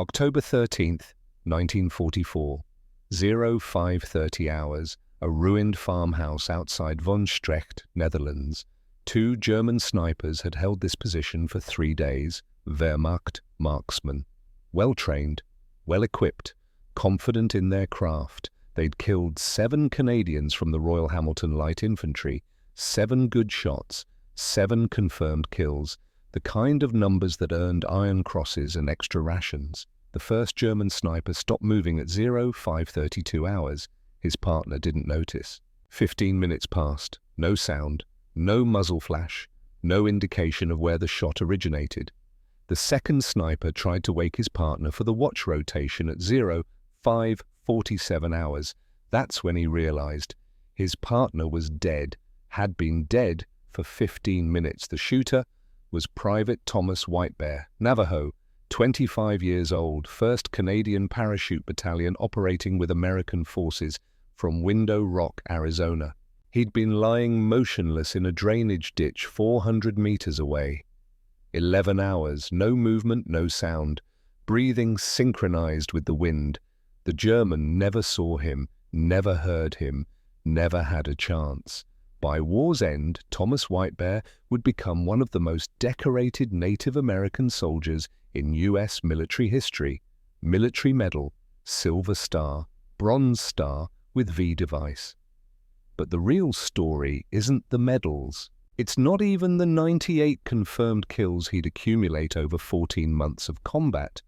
October 13th, 1944, 0530 hours, a ruined farmhouse outside von Strecht, Netherlands. Two German snipers had held this position for 3 days, Wehrmacht marksmen. Well-trained, well-equipped, confident in their craft, they'd killed 7 Canadians from the Royal Hamilton Light Infantry, 7 good shots, 7 confirmed kills, the kind of numbers that earned Iron Crosses and extra rations. The first German sniper stopped moving at 0532 hours. His partner didn't notice. 15 minutes passed, no sound, no muzzle flash, no indication of where the shot originated. The second sniper tried to wake his partner for the watch rotation at 0547 hours. That's when he realized his partner was dead, had been dead for 15 minutes. The shooter was Private Thomas Whitebear, Navajo, 25 years old, 1st Canadian Parachute Battalion operating with American forces from Window Rock, Arizona. He'd been lying motionless in a drainage ditch 400 meters away. 11 hours, no movement, no sound, breathing synchronized with the wind. The German never saw him, never heard him, never had a chance. By war's end, Thomas Whitebear would become one of the most decorated Native American soldiers in U.S. military history. Military Medal, Silver Star, Bronze Star with V device. But the real story isn't the medals. It's not even the 98 confirmed kills he'd accumulate over 14 months of combat.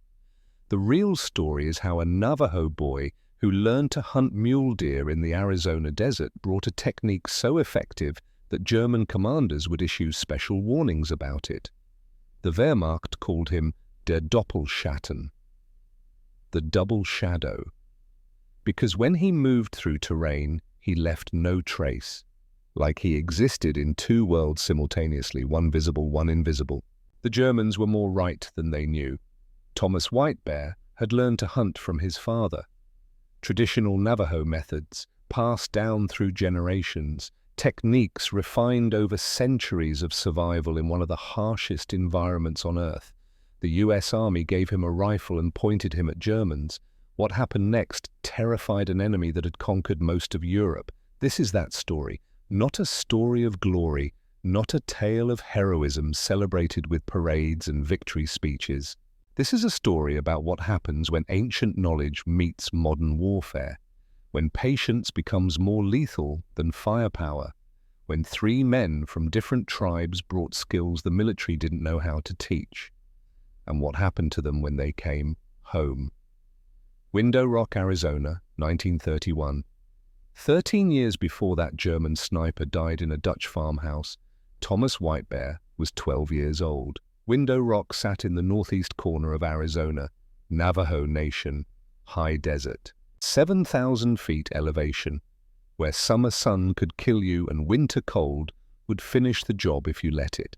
The real story is how a Navajo boy who learned to hunt mule deer in the Arizona desert brought a technique so effective that German commanders would issue special warnings about it. The Wehrmacht called him der Doppelschatten, the double shadow, because when he moved through terrain, he left no trace, like he existed in 2 worlds simultaneously, one visible, one invisible. The Germans were more right than they knew. Thomas Whitebear had learned to hunt from his father. Traditional Navajo methods, passed down through generations, techniques refined over centuries of survival in one of the harshest environments on Earth. The US Army gave him a rifle and pointed him at Germans. What happened next terrified an enemy that had conquered most of Europe. This is that story, not a story of glory, not a tale of heroism celebrated with parades and victory speeches. This is a story about what happens when ancient knowledge meets modern warfare, when patience becomes more lethal than firepower, when 3 men from different tribes brought skills the military didn't know how to teach, and what happened to them when they came home. Window Rock, Arizona, 1931. 13 years before that German sniper died in a Dutch farmhouse, Thomas Whitebear was 12 years old. Window Rock sat in the northeast corner of Arizona, Navajo Nation, high desert, 7,000 feet elevation, where summer sun could kill you and winter cold would finish the job if you let it.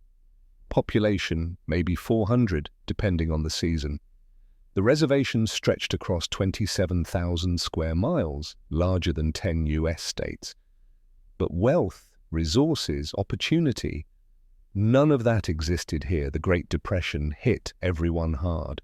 Population maybe 400, depending on the season. The reservation stretched across 27,000 square miles, larger than 10 US states. But wealth, resources, opportunity, none of that existed here. The Great Depression hit everyone hard.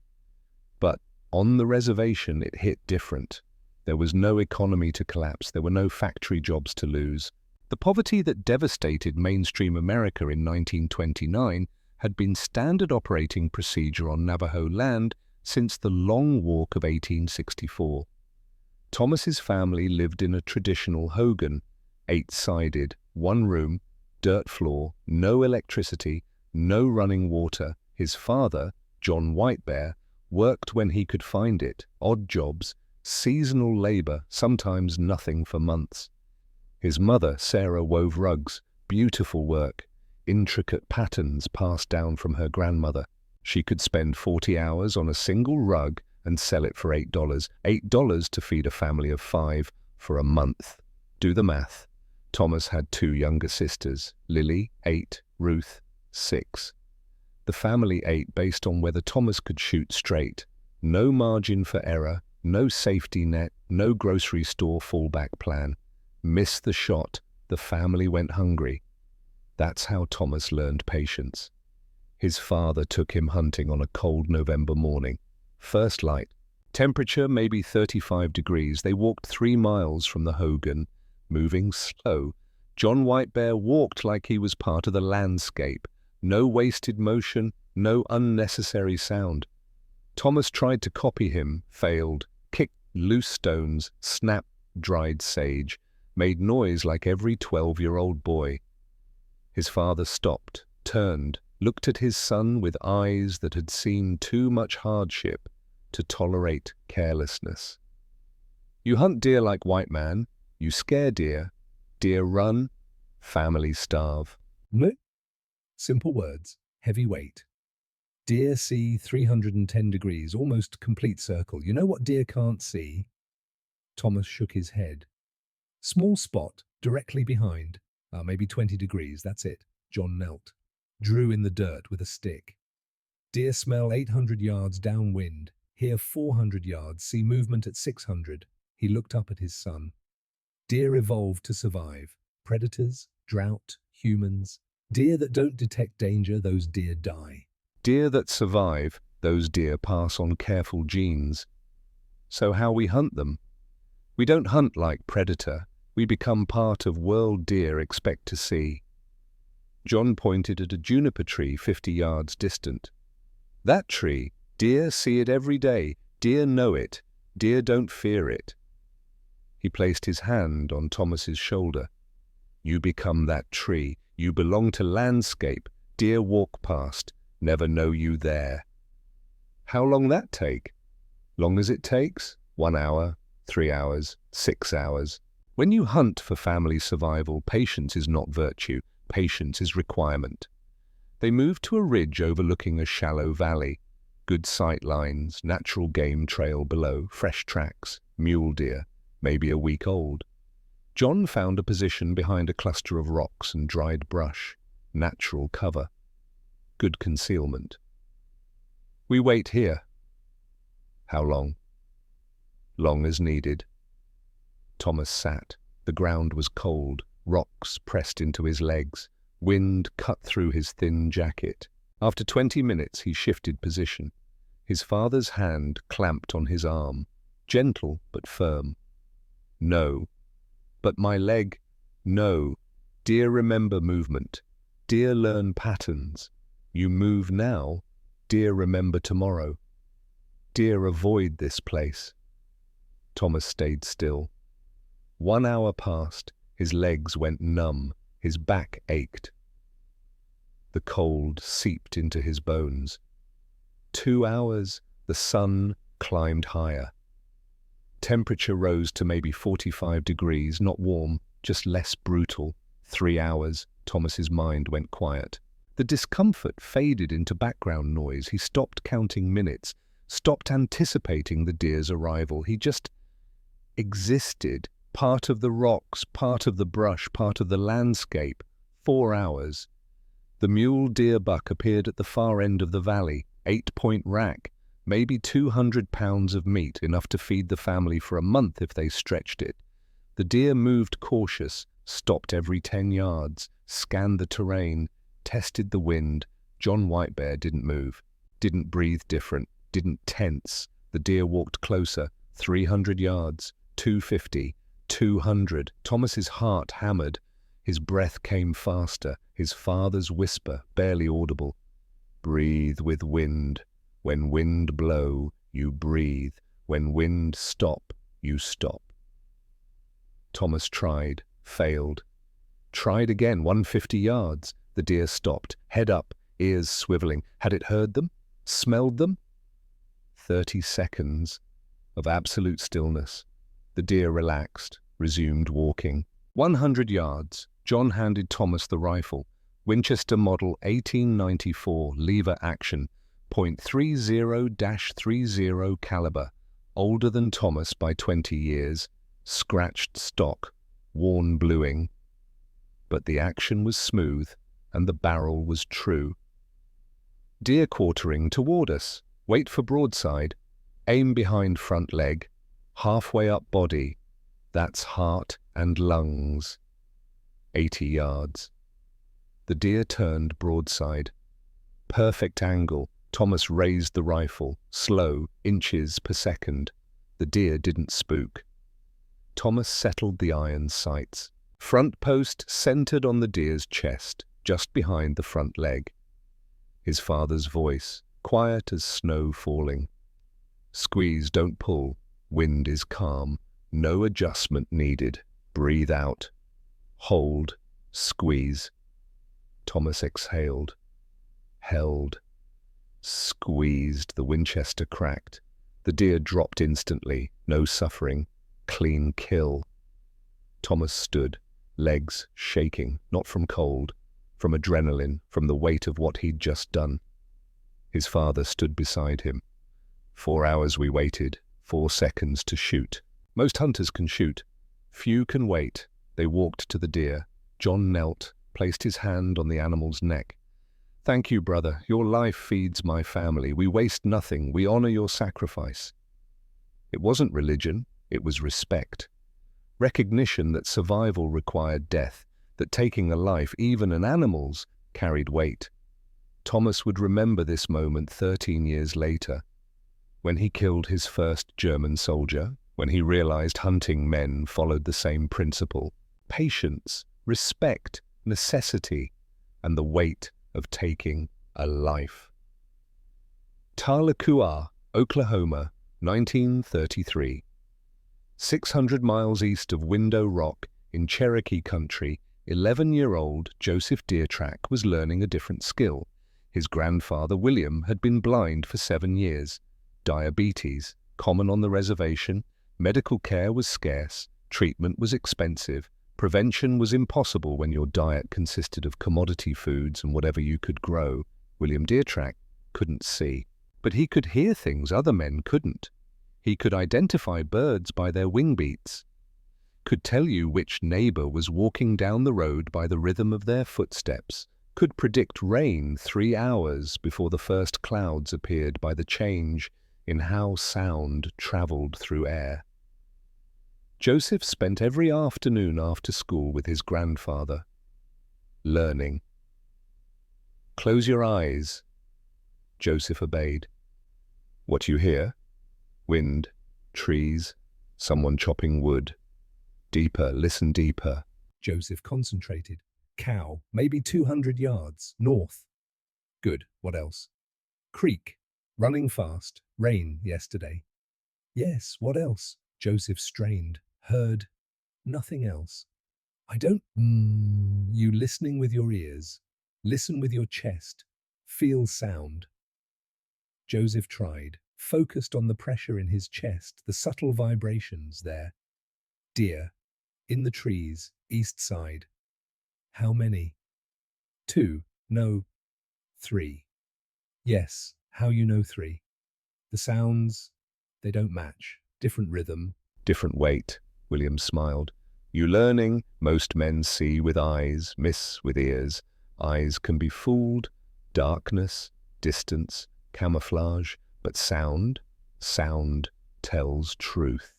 But on the reservation, it hit different. There was no economy to collapse. There were no factory jobs to lose. The poverty that devastated mainstream America in 1929 had been standard operating procedure on Navajo land since the Long Walk of 1864. Thomas's family lived in a traditional hogan, 8-sided, 1 room, dirt floor, no electricity, no running water. His father, John Whitebear, worked when he could find it, odd jobs, seasonal labor, sometimes nothing for months. His mother, Sarah, wove rugs, beautiful work, intricate patterns passed down from her grandmother. She could spend 40 hours on a single rug and sell it for $8. $8 to feed a family of 5 for a month. Do the math. Thomas had 2 younger sisters, Lily, 8, Ruth, 6. The family ate based on whether Thomas could shoot straight. No margin for error, no safety net, no grocery store fallback plan. Miss the shot, the family went hungry. That's how Thomas learned patience. His father took him hunting on a cold November morning. First light. Temperature maybe 35 degrees. They walked 3 miles from the Hogan, moving slow. John Whitebear walked like he was part of the landscape. No wasted motion, no unnecessary sound. Thomas tried to copy him, failed, kicked loose stones, snapped dried sage, made noise like every 12-year-old boy. His father stopped, turned, looked at his son with eyes that had seen too much hardship to tolerate carelessness. You hunt deer like white man, you scare deer, deer run, family starve. No. Simple words, heavy weight. Deer see 310 degrees, almost complete circle. You know what deer can't see? Thomas shook his head. Small spot, directly behind. Maybe 20 degrees, that's it. John knelt, drew in the dirt with a stick. Deer smell 800 yards downwind, hear 400 yards, see movement at 600. He looked up at his son. Deer evolved to survive. Predators, drought, humans. Deer that don't detect danger, those deer die. Deer that survive, those deer pass on careful genes. So how we hunt them? We don't hunt like predator. We become part of world deer expect to see. John pointed at a juniper tree 50 yards distant. That tree, deer see it every day. Deer know it. Deer don't fear it. He placed his hand on Thomas's shoulder. You become that tree. You belong to landscape. Deer walk past, never know you there. How long that take? Long as it takes? 1 hour, 3 hours, 6 hours. When you hunt for family survival, patience is not virtue. Patience is requirement. They moved to a ridge overlooking a shallow valley. Good sight lines, natural game trail below, fresh tracks, mule deer, maybe a week old. John found a position behind a cluster of rocks and dried brush. Natural cover. Good concealment. We wait here. How long? Long as needed. Thomas sat. The ground was cold. Rocks pressed into his legs. Wind cut through his thin jacket. After 20 minutes, he shifted position. His father's hand clamped on his arm. Gentle but firm. No. But my leg? No. Deer remember movement. Deer learn patterns. You move now, deer remember tomorrow. Deer avoid this place. Thomas stayed still. 1 hour passed. His legs went numb. His back ached. The cold seeped into his bones. 2 hours, the sun climbed higher. Temperature rose to maybe 45 degrees, not warm, just less brutal. 3 hours, Thomas's mind went quiet. The discomfort faded into background noise. He stopped counting minutes, stopped anticipating the deer's arrival. He just existed, part of the rocks, part of the brush, part of the landscape. 4 hours. The mule deer buck appeared at the far end of the valley, 8-point rack, maybe 200 pounds of meat, enough to feed the family for a month if they stretched it. The deer moved cautious, stopped every 10 yards, scanned the terrain, tested the wind. John Whitebear didn't move, didn't breathe different, didn't tense. The deer walked closer, 300 yards, 250, 200. Thomas's heart hammered. His breath came faster, his father's whisper barely audible. Breathe with wind. When wind blow, you breathe. When wind stop, you stop. Thomas tried, failed. Tried again, 150 yards. The deer stopped, head up, ears swiveling. Had it heard them? Smelled them? 30 seconds of absolute stillness. The deer relaxed, resumed walking. 100 yards. John handed Thomas the rifle. Winchester Model 1894, lever action, .30-30 caliber. Older than Thomas by 20 years. Scratched stock, worn bluing. But the action was smooth, and the barrel was true. Deer quartering toward us. Wait for broadside. Aim behind front leg. Halfway up body. That's heart and lungs. 80 yards. The deer turned broadside. Perfect angle, Thomas raised the rifle, slow, inches per second. The deer didn't spook. Thomas settled the iron sights. Front post centered on the deer's chest, just behind the front leg. His father's voice, quiet as snow falling. Squeeze, don't pull. Wind is calm. No adjustment needed. Breathe out. Hold. Squeeze. Thomas exhaled. Held. Squeezed. The Winchester cracked. The deer dropped instantly. No suffering. Clean kill. Thomas stood, legs shaking, not from cold, from adrenaline, from the weight of what he'd just done. His father stood beside him. 4 hours we waited, 4 seconds to shoot. Most hunters can shoot. Few can wait. They walked to the deer. John knelt, placed his hand on the animal's neck. Thank you, brother. Your life feeds my family. We waste nothing. We honor your sacrifice. It wasn't religion. It was respect. Recognition that survival required death, that taking a life, even an animal's, carried weight. Thomas would remember this moment 13 years later, when he killed his first German soldier, when he realized hunting men followed the same principle: patience, respect, necessity, and the weight of taking a life. Tahlequah, Oklahoma, 1933. 600 miles east of Window Rock in Cherokee Country, 11-year-old Joseph Deertrack was learning a different skill. His grandfather, William, had been blind for 7 years. Diabetes, common on the reservation, medical care was scarce, treatment was expensive, prevention was impossible when your diet consisted of commodity foods and whatever you could grow. William Deertrack couldn't see, but he could hear things other men couldn't. He could identify birds by their wing beats, could tell you which neighbor was walking down the road by the rhythm of their footsteps, could predict rain 3 hours before the first clouds appeared by the change in how sound traveled through air. Joseph spent every afternoon after school with his grandfather, learning. Close your eyes. Joseph obeyed. What you hear? Wind, trees, someone chopping wood. Deeper, listen deeper. Joseph concentrated. Cow, maybe 200 yards, north. Good, what else? Creek, running fast, rain yesterday. Yes, what else? Joseph strained, heard, nothing else. I don't, you listening with your ears. Listen with your chest. Feel sound. Joseph tried, focused on the pressure in his chest, the subtle vibrations there. Deer, in the trees, east side. How many? 2, no, 3. Yes, how you know 3? The sounds, they don't match. Different rhythm. Different weight, William smiled. You learning, most men see with eyes, miss with ears. Eyes can be fooled, darkness, distance, camouflage, but sound tells truth.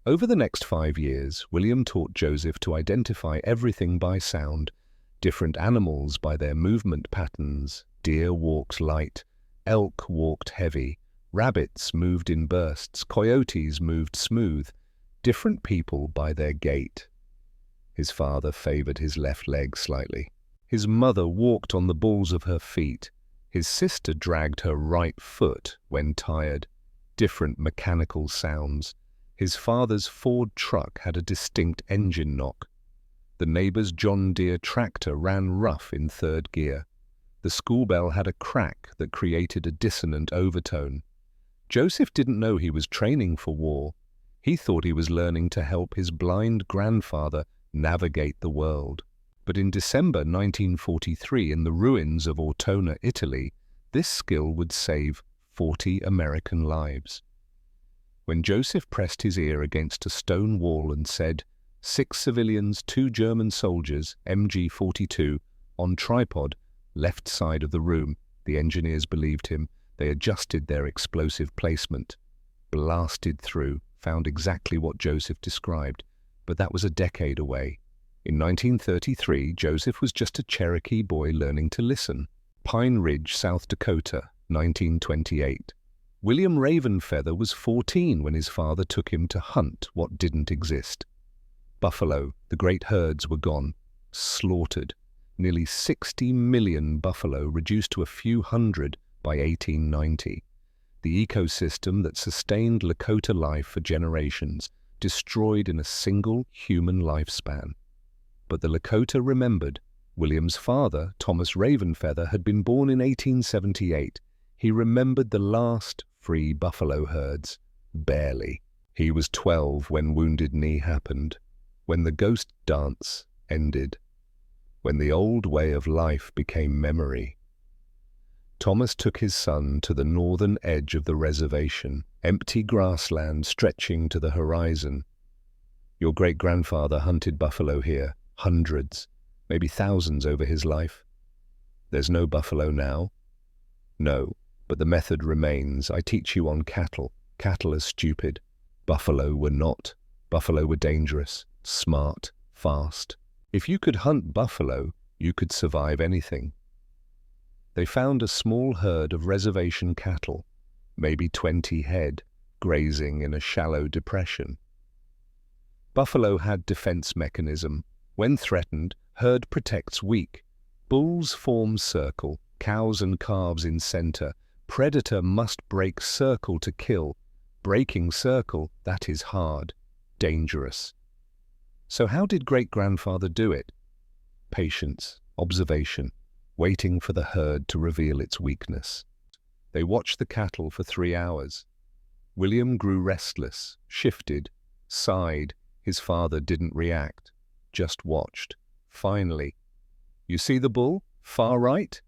Over the next 5 years, William taught Joseph to identify everything by sound, different animals by their movement patterns. Deer walked light, elk walked heavy, rabbits moved in bursts, coyotes moved smooth, different people by their gait. His father favored his left leg slightly. His mother walked on the balls of her feet. His sister dragged her right foot when tired. Different mechanical sounds. His father's Ford truck had a distinct engine knock. The neighbor's John Deere tractor ran rough in 3rd gear. The school bell had a crack that created a dissonant overtone. Joseph didn't know he was training for war. He thought he was learning to help his blind grandfather navigate the world. But in December 1943, in the ruins of Ortona, Italy, this skill would save 40 American lives. When Joseph pressed his ear against a stone wall and said, 6 civilians, 2 German soldiers, MG-42, on tripod, left side of the room, the engineers believed him. They adjusted their explosive placement, blasted through, found exactly what Joseph described, but that was a decade away. In 1933, Joseph was just a Cherokee boy learning to listen. Pine Ridge, South Dakota, 1928. William Ravenfeather was 14 when his father took him to hunt what didn't exist. Buffalo, the great herds were gone, slaughtered. Nearly 60 million buffalo reduced to a few hundred by 1890. The ecosystem that sustained Lakota life for generations, destroyed in a single human lifespan. But the Lakota remembered. William's father, Thomas Ravenfeather, had been born in 1878. He remembered the last free buffalo herds. Barely. He was 12 when Wounded Knee happened, when the ghost dance ended, when the old way of life became memory. Thomas took his son to the northern edge of the reservation, empty grassland stretching to the horizon. Your great-grandfather hunted buffalo here, hundreds, maybe thousands over his life. There's no buffalo now. No, but the method remains. I teach you on cattle. Cattle are stupid. Buffalo were not. Buffalo were dangerous, smart, fast. If you could hunt buffalo, you could survive anything. They found a small herd of reservation cattle, maybe 20 head, grazing in a shallow depression. Buffalo had defense mechanism. When threatened, herd protects weak. Bulls form circle, cows and calves in center. Predator must break circle to kill. Breaking circle, that is hard, dangerous. So how did great-grandfather do it? Patience, observation, waiting for the herd to reveal its weakness. They watched the cattle for 3 hours. William grew restless, shifted, sighed. His father didn't react, just watched. Finally, "You see the bull? Far right?"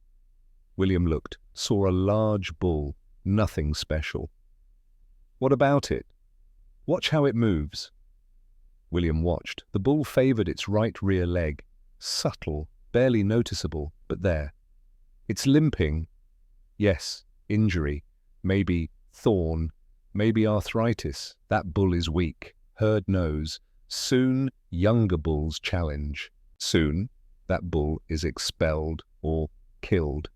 William looked, saw a large bull, nothing special. "What about it? Watch how it moves." William watched. The bull favored its right rear leg. Subtle, barely noticeable, but there. It's limping. Yes, injury. Maybe thorn. Maybe arthritis. That bull is weak. Herd knows. Soon, younger bulls challenge. Soon, that bull is expelled or killed.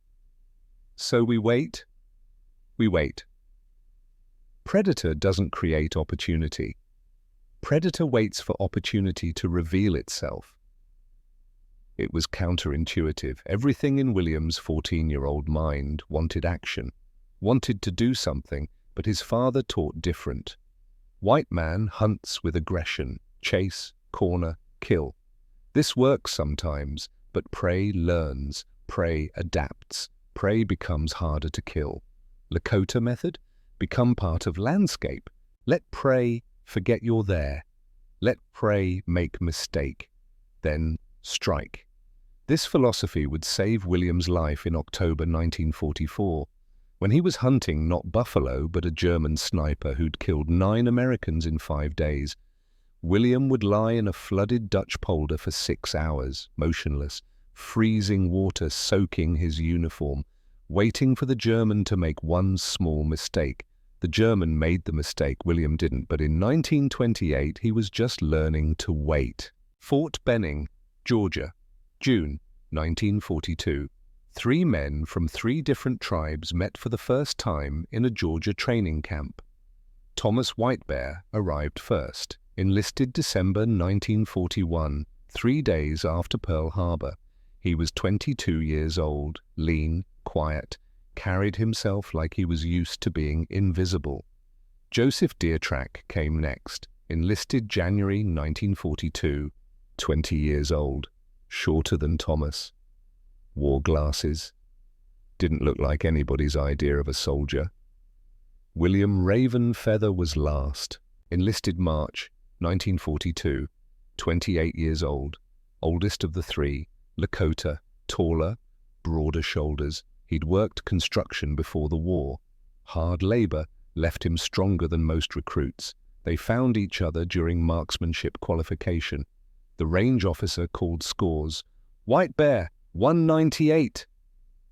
So we wait. We wait. Predator doesn't create opportunity. Predator waits for opportunity to reveal itself. It was counterintuitive. Everything in William's 14-year-old mind wanted action, wanted to do something, but his father taught different. White man hunts with aggression, chase, corner, kill. This works sometimes, but prey learns, prey adapts, prey becomes harder to kill. Lakota method? Become part of landscape. Let prey forget you're there. Let prey make mistake. Then strike. This philosophy would save William's life in October 1944, when he was hunting not buffalo but a German sniper who'd killed 9 Americans in 5 days. William would lie in a flooded Dutch polder for 6 hours, motionless, freezing water soaking his uniform, waiting for the German to make one small mistake. The German made the mistake, William didn't, but in 1928 he was just learning to wait. Fort Benning, Georgia, June 1942. 3 men from 3 different tribes met for the first time in a Georgia training camp. Thomas Whitebear arrived first, enlisted December 1941, 3 days after Pearl Harbor. He was 22 years old, lean, quiet, carried himself like he was used to being invisible. Joseph Deertrack came next, enlisted January 1942, 20 years old, shorter than Thomas. Wore glasses. Didn't look like anybody's idea of a soldier. William Ravenfeather was last, enlisted March 1942, 28 years old, oldest of the 3, Lakota, taller, broader shoulders. He'd worked construction before the war. Hard labor left him stronger than most recruits. They found each other during marksmanship qualification. The range officer called scores. White Bear, 198.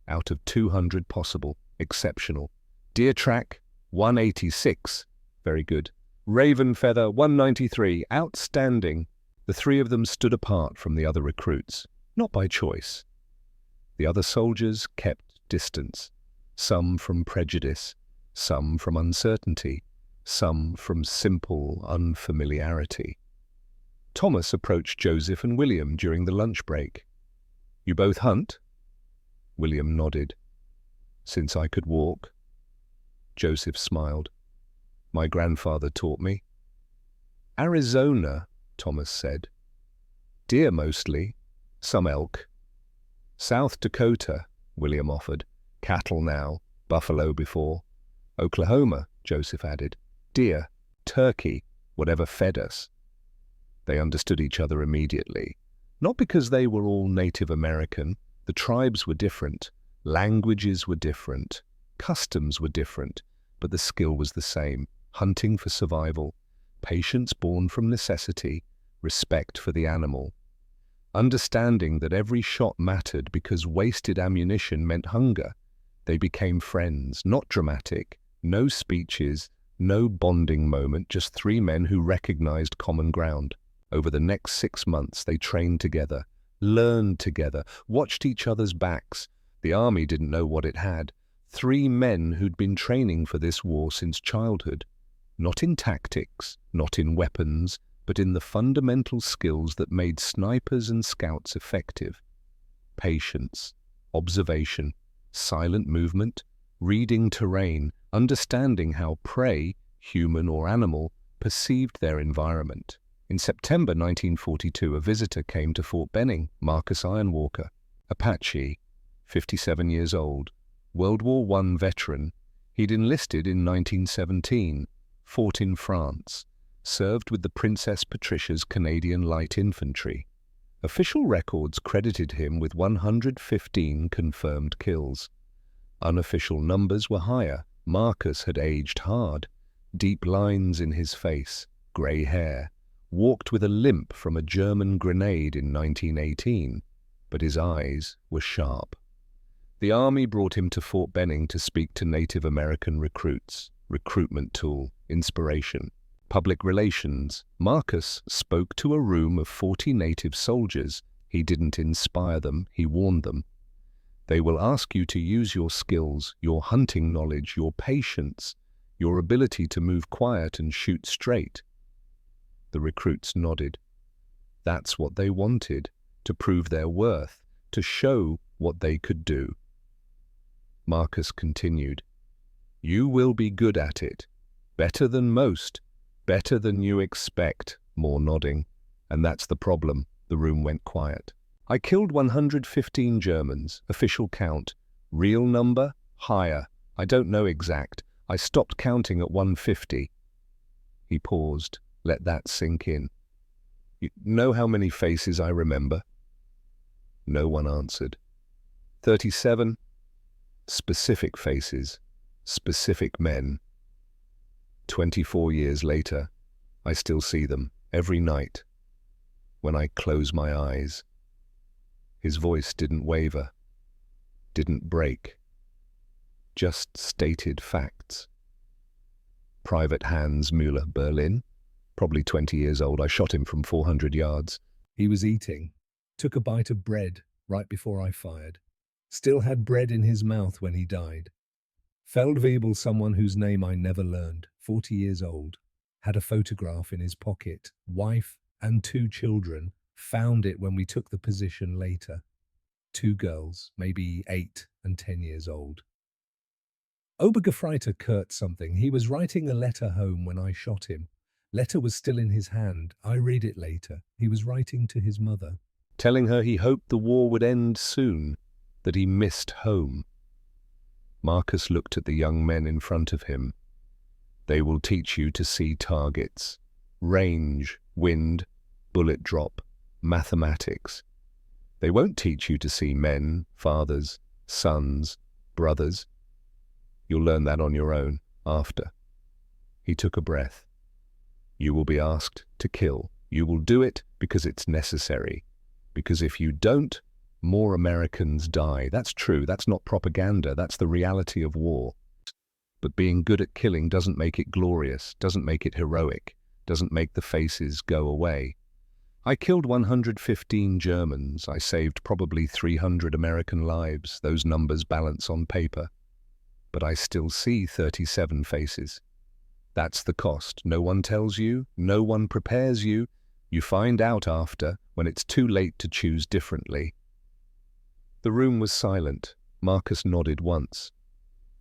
Out of 200 possible. Exceptional. Deertrack, 186. Very good. Ravenfeather, 193. Outstanding. The 3 of them stood apart from the other recruits. Not by choice. The other soldiers kept distance, some from prejudice, some from uncertainty, some from simple unfamiliarity. Thomas approached Joseph and William during the lunch break. "You both hunt?" William nodded. "Since I could walk." Joseph smiled. "My grandfather taught me." "Arizona," Thomas said. "Deer mostly, some elk." "South Dakota," William offered. "Cattle now, buffalo before." "Oklahoma," Joseph added. "Deer, turkey, whatever fed us." They understood each other immediately. Not because they were all Native American. The tribes were different, languages were different, customs were different, but the skill was the same: hunting for survival, patience born from necessity, respect for the animal. Understanding that every shot mattered because wasted ammunition meant hunger, they became friends, not dramatic, no speeches, no bonding moment, just three men who recognized common ground. Over the next 6 months, they trained together, learned together, watched each other's backs. The army didn't know what it had. Three men who'd been training for this war since childhood. Not in tactics, not in weapons, but in the fundamental skills that made snipers and scouts effective. Patience, observation, silent movement, reading terrain, understanding how prey, human or animal, perceived their environment. In September 1942, a visitor came to Fort Benning, Marcus Ironwalker, Apache, 57 years old, World War I veteran. He'd enlisted in 1917, fought in France, served with the Princess Patricia's Canadian Light Infantry. Official records credited him with 115 confirmed kills. Unofficial numbers were higher. Marcus had aged hard, deep lines in his face, grey hair, walked with a limp from a German grenade in 1918, but his eyes were sharp. The army brought him to Fort Benning to speak to Native American recruits. Recruitment tool, inspiration, public relations. Marcus spoke to a room of 40 native soldiers. He didn't inspire them, he warned them. They will ask you to use your skills, your hunting knowledge, your patience, your ability to move quiet and shoot straight. The recruits nodded. That's what they wanted, to prove their worth, to show what they could do. Marcus continued, "You will be good at it. Better than most. Better than you expect." More nodding. "And that's the problem." The room went quiet. "I killed 115 Germans, official count. Real number? Higher. I don't know exact. I stopped counting at 150. He paused. Let that sink in. "You know how many faces I remember?" No one answered. 37. Specific faces. Specific men. 24 years later, I still see them, every night, when I close my eyes. His voice didn't waver, didn't break, just stated facts. Private Hans Müller, Berlin, probably 20 years old. I shot him from 400 yards. He was eating, took a bite of bread right before I fired. Still had bread in his mouth when he died. Feldwebel, someone whose name I never learned, 40 years old, had a photograph in his pocket, wife and 2 children, found it when we took the position later. 2 girls, maybe 8 and 10 years old. Obergefreiter Kurt something. He was writing a letter home when I shot him. Letter was still in his hand. I read it later. He was writing to his mother, telling her he hoped the war would end soon, that he missed home. Marcus looked at the young men in front of him. They will teach you to see targets, range, wind, bullet drop, mathematics. They won't teach you to see men, fathers, sons, brothers. You'll learn that on your own, after. He took a breath. You will be asked to kill. You will do it because it's necessary. Because if you don't, more Americans die. That's true. That's not propaganda. That's the reality of war. But being good at killing doesn't make it glorious, doesn't make it heroic, doesn't make the faces go away. I killed 115 Germans. I saved probably 300 American lives. Those numbers balance on paper. But I still see 37 faces. That's the cost. No one tells you, no one prepares you. You find out after, when it's too late to choose differently. The room was silent. Marcus nodded once.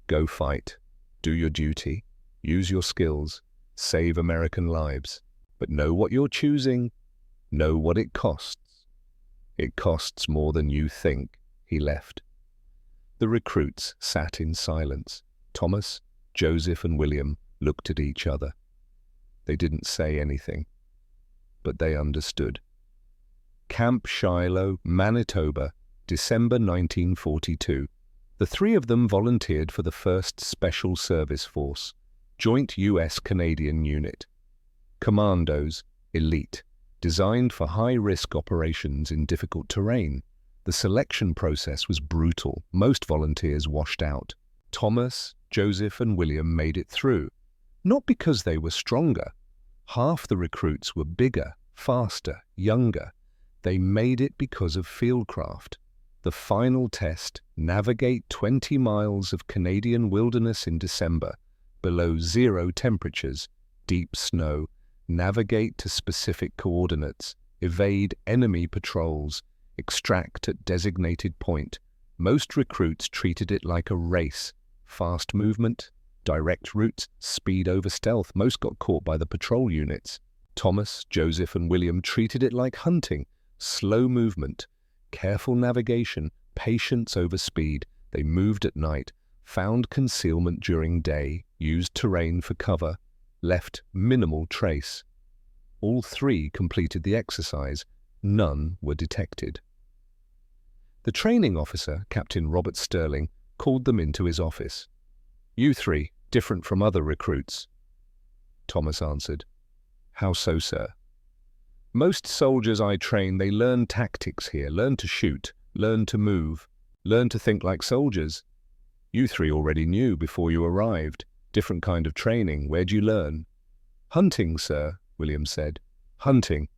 Go fight. Do your duty. Use your skills. Save American lives. But know what you're choosing. Know what it costs. It costs more than you think. He left. The recruits sat in silence. Thomas, Joseph, and William looked at each other. They didn't say anything, but they understood. Camp Shiloh, Manitoba, December 1942. The three of them volunteered for the 1st Special Service Force, Joint US-Canadian Unit. Commandos, elite, designed for high-risk operations in difficult terrain. The selection process was brutal. Most volunteers washed out. Thomas, Joseph, and William made it through. Not because they were stronger. Half the recruits were bigger, faster, younger. They made it because of fieldcraft. The final test, navigate 20 miles of Canadian wilderness in December, below 0 temperatures, deep snow, navigate to specific coordinates, evade enemy patrols, extract at designated point. Most recruits treated it like a race. Fast movement, direct routes, speed over stealth. Most got caught by the patrol units. Thomas, Joseph, and William treated it like hunting. Slow movement, careful navigation, patience over speed. They moved at night, found concealment during day, used terrain for cover, left minimal trace. All three completed the exercise. None were detected. The training officer, Captain Robert Sterling, called them into his office. You three, different from other recruits. Thomas answered. How so, sir? Most soldiers I train, they learn tactics here, learn to shoot, learn to move, learn to think like soldiers. You three already knew before you arrived. Different kind of training. Where'd you learn? Hunting, sir, William said. Hunting?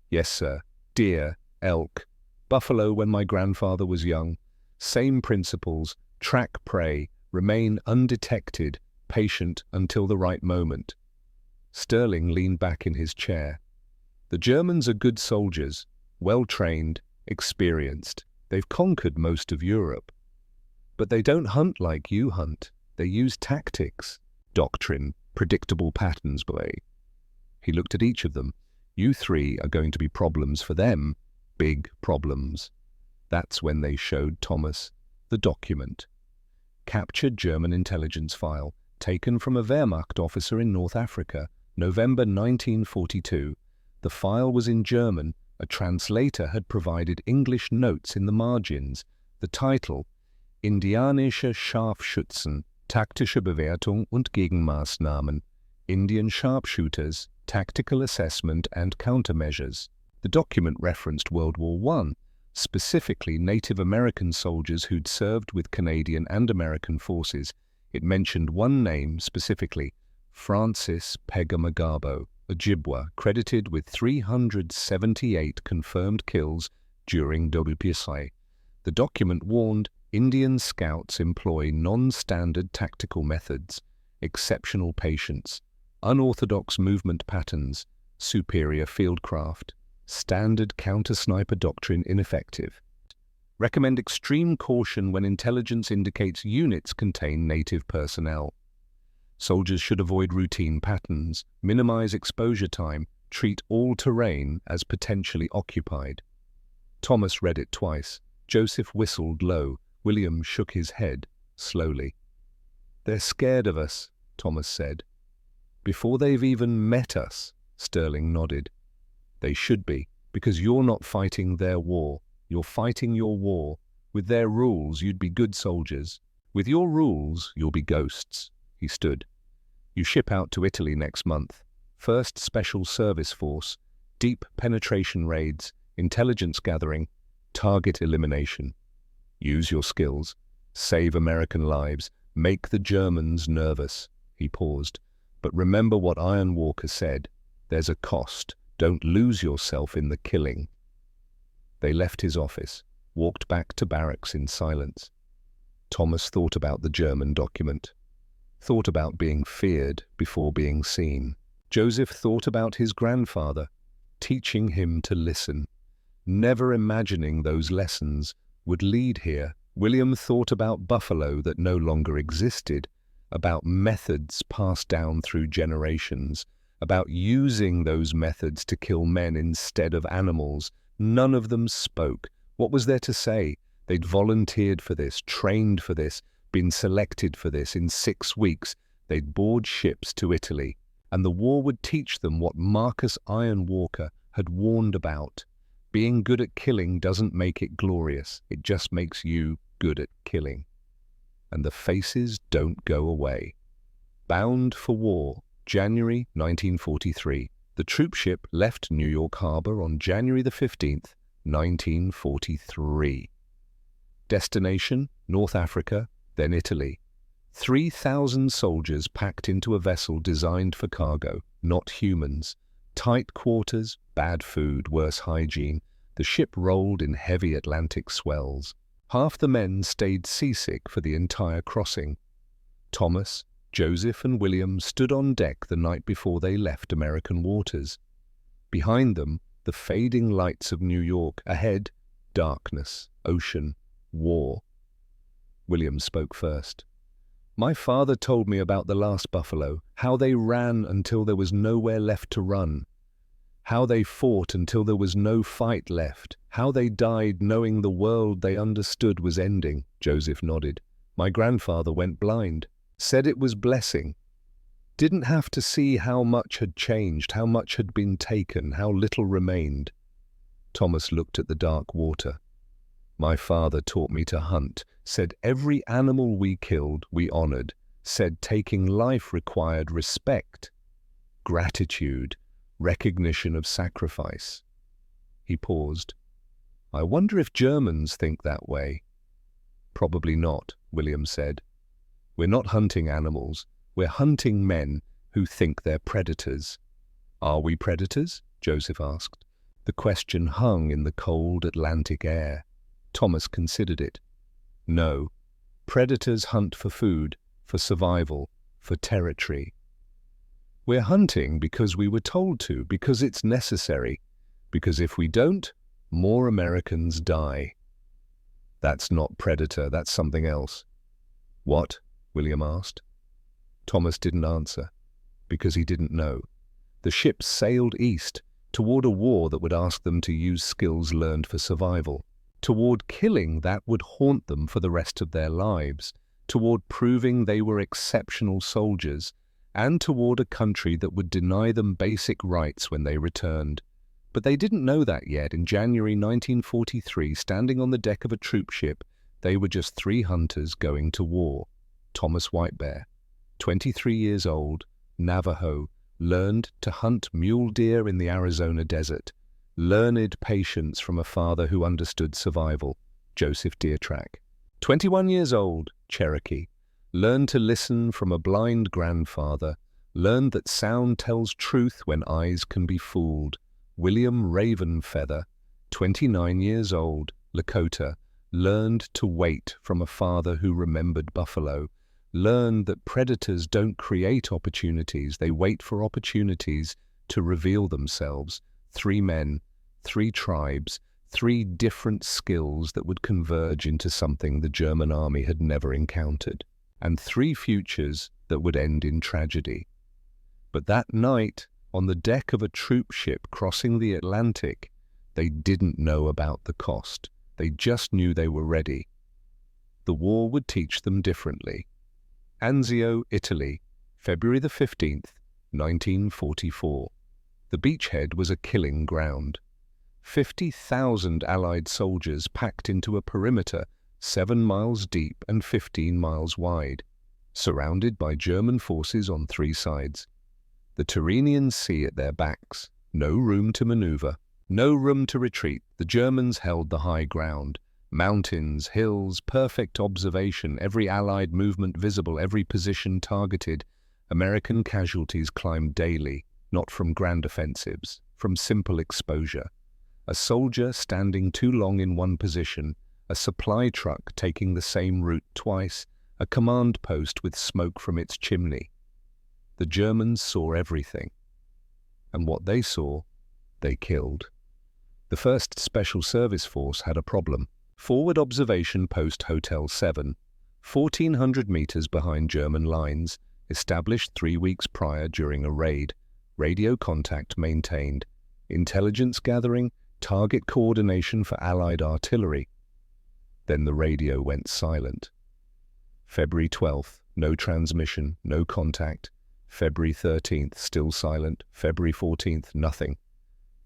Yes, sir. Deer, elk, buffalo when my grandfather was young. Same principles. Track prey, remain undetected, patient until the right moment. Sterling leaned back in his chair. The Germans are good soldiers, well-trained, experienced. They've conquered most of Europe. But they don't hunt like you hunt. They use tactics, doctrine, predictable patterns, boy. He looked at each of them. You three are going to be problems for them, big problems. That's when they showed Thomas the document. Captured German intelligence file, taken from a Wehrmacht officer in North Africa, November 1942. The file was in German. A translator had provided English notes in the margins. The title, Indianische Scharfschützen, taktische Bewertung und Gegenmaßnahmen, Indian Sharpshooters, Tactical Assessment and Countermeasures. The document referenced World War I, specifically Native American soldiers who'd served with Canadian and American forces. It mentioned one name specifically, Francis Pegamagabo, Ojibwa, credited with 378 confirmed kills during WW2. The document warned Indian scouts employ non-standard tactical methods, exceptional patience, unorthodox movement patterns, superior fieldcraft, standard counter-sniper doctrine ineffective. Recommend extreme caution when intelligence indicates units contain native personnel. Soldiers should avoid routine patterns, minimize exposure time, treat all terrain as potentially occupied. Thomas read it twice. Joseph whistled low. William shook his head, slowly. They're scared of us, Thomas said. Before they've even met us, Sterling nodded. They should be, because you're not fighting their war. You're fighting your war. With their rules, you'd be good soldiers. With your rules, you'll be ghosts. He stood. You ship out to Italy next month. 1st Special Service Force, deep penetration raids, intelligence gathering, target elimination. Use your skills. Save American lives. Make the Germans nervous. He paused. But remember what Iron Walker said. There's a cost. Don't lose yourself in the killing." They left his office, walked back to barracks in silence. Thomas thought about the German document, thought about being feared before being seen. Joseph thought about his grandfather, teaching him to listen, never imagining those lessons would lead here. William thought about buffalo that no longer existed, about methods passed down through generations, about using those methods to kill men instead of animals. None of them spoke. What was there to say? They'd volunteered for this, trained for this, been selected for this. In 6 weeks, they'd board ships to Italy, and the war would teach them what Marcus Iron Walker had warned about. Being good at killing doesn't make it glorious. It just makes you good at killing. And the faces don't go away. Bound for war, January 1943. The troop ship left New York Harbor on January the 15th, 1943. Destination, North Africa, then Italy. 3,000 soldiers packed into a vessel designed for cargo, not humans. Tight quarters, bad food, worse hygiene. The ship rolled in heavy Atlantic swells. Half the men stayed seasick for the entire crossing. Thomas, Joseph, and William stood on deck the night before they left American waters. Behind them, the fading lights of New York. Ahead, darkness, ocean, war. William spoke first. "My father told me about the last buffalo, how they ran until there was nowhere left to run, how they fought until there was no fight left, how they died knowing the world they understood was ending." Joseph nodded. "My grandfather went blind, said it was blessing. Didn't have to see how much had changed, how much had been taken, how little remained." Thomas looked at the dark water. "My father taught me to hunt, said every animal we killed we honored, said taking life required respect, gratitude, recognition of sacrifice." He paused. "I wonder if Germans think that way." "Probably not," William said. "We're not hunting animals. We're hunting men who think they're predators." "Are we predators?" Joseph asked. The question hung in the cold Atlantic air. Thomas considered it. "No. Predators hunt for food, for survival, for territory. We're hunting because we were told to, because it's necessary, because if we don't, more Americans die." "That's not predator, that's something else." "What?" William asked. Thomas didn't answer, because he didn't know. The ships sailed east, toward a war that would ask them to use skills learned for survival, toward killing that would haunt them for the rest of their lives, toward proving they were exceptional soldiers, and toward a country that would deny them basic rights when they returned. But they didn't know that yet. In January 1943, standing on the deck of a troop ship, they were just 3 hunters going to war. Thomas Whitebear, 23 years old, Navajo, learned to hunt mule deer in the Arizona desert. Learned patience from a father who understood survival, Joseph Deertrack. 21 years old, Cherokee, learned to listen from a blind grandfather, learned that sound tells truth when eyes can be fooled, William Ravenfeather, 29 years old, Lakota, learned to wait from a father who remembered buffalo, learned that predators don't create opportunities, they wait for opportunities to reveal themselves. 3 men, 3 tribes, 3 different skills that would converge into something the German army had never encountered, and 3 futures that would end in tragedy. But that night, on the deck of a troop ship crossing the Atlantic, they didn't know about the cost. They just knew they were ready. The war would teach them differently. Anzio, Italy, February the 15th, 1944. The beachhead was a killing ground. 50,000 Allied soldiers packed into a perimeter 7 miles deep and 15 miles wide, surrounded by German forces on 3 sides. The Tyrrhenian Sea at their backs, no room to maneuver, no room to retreat. The Germans held the high ground. Mountains, hills, perfect observation, every Allied movement visible, every position targeted. American casualties climbed daily, not from grand offensives, from simple exposure. A soldier standing too long in one position, a supply truck taking the same route twice, a command post with smoke from its chimney. The Germans saw everything. And what they saw, they killed. The 1st Special Service Force had a problem. Forward observation post Hotel 7, 1,400 meters behind German lines, established 3 weeks prior during a raid. Radio contact maintained. Intelligence gathering, target coordination for Allied artillery. Then the radio went silent. February 12th, no transmission, no contact. February 13th, still silent. February 14th, nothing.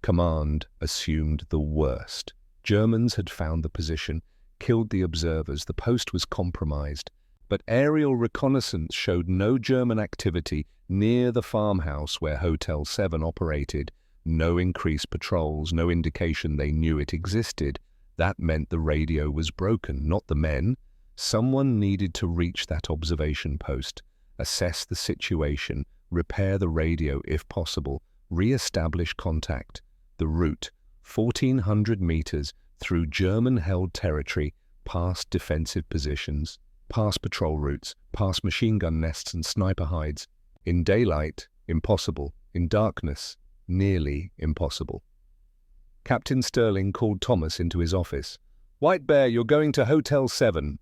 Command assumed the worst. Germans had found the position, killed the observers, the post was compromised. But aerial reconnaissance showed no German activity near the farmhouse where Hotel 7 operated. No increased patrols, no indication they knew it existed. That meant the radio was broken, not the men. Someone needed to reach that observation post, assess the situation, repair the radio if possible, re-establish contact. The route, 1,400 meters through German-held territory, past defensive positions, past patrol routes, past machine gun nests and sniper hides. In daylight, impossible. In darkness, nearly impossible. Captain Sterling called Thomas into his office. "White Bear, you're going to Hotel 7.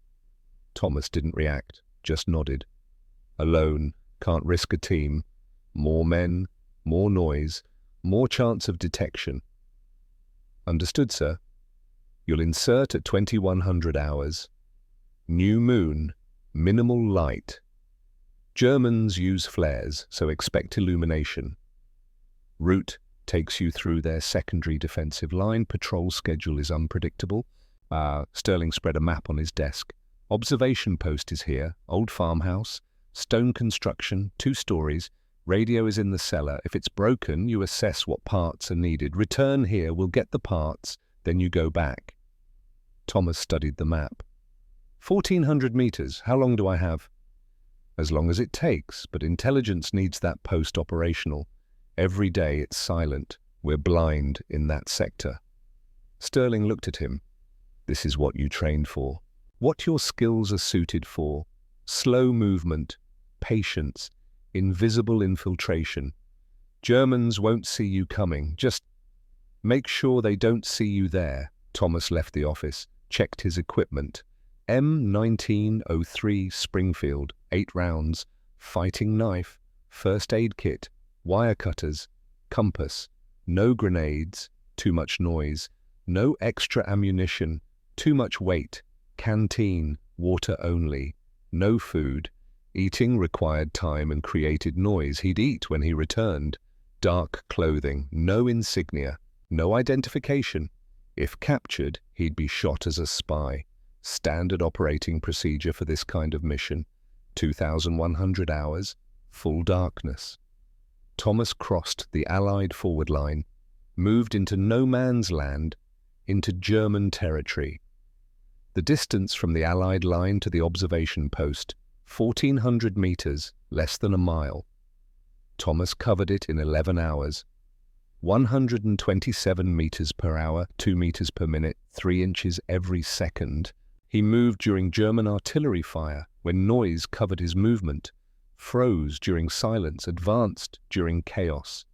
Thomas didn't react, just nodded. Alone, can't risk a team. More men, more noise, more chance of detection. Understood, sir. You'll insert at 2100 hours. New moon, minimal light. Germans use flares, so expect illumination. Route takes you through their secondary defensive line. Patrol schedule is unpredictable. Sterling spread a map on his desk. Observation post is here, old farmhouse, stone construction, 2 stories. Radio is in the cellar. If it's broken, you assess what parts are needed. Return here, we'll get the parts, then you go back. Thomas studied the map. 1,400 meters, how long do I have? As long as it takes, but intelligence needs that post operational. Every day it's silent. We're blind in that sector. Sterling looked at him. This is what you trained for. What your skills are suited for. Slow movement, patience, invisible infiltration. Germans won't see you coming. Just make sure they don't see you there. Thomas left the office, checked his equipment. M1903 Springfield, 8 rounds, fighting knife, first aid kit, wire cutters, compass, no grenades, too much noise, no extra ammunition, too much weight, canteen, water only, no food. Eating required time and created noise. He'd eat when he returned. Dark clothing, no insignia, no identification. If captured, he'd be shot as a spy. Standard operating procedure for this kind of mission. 2,100 hours, full darkness. Thomas crossed the Allied forward line, moved into no man's land, into German territory. The distance from the Allied line to the observation post, 1,400 meters, less than a mile. Thomas covered it in 11 hours. 127 meters per hour, 2 meters per minute, 3 inches every second. He moved during German artillery fire, when noise covered his movement, froze during silence, advanced during chaos.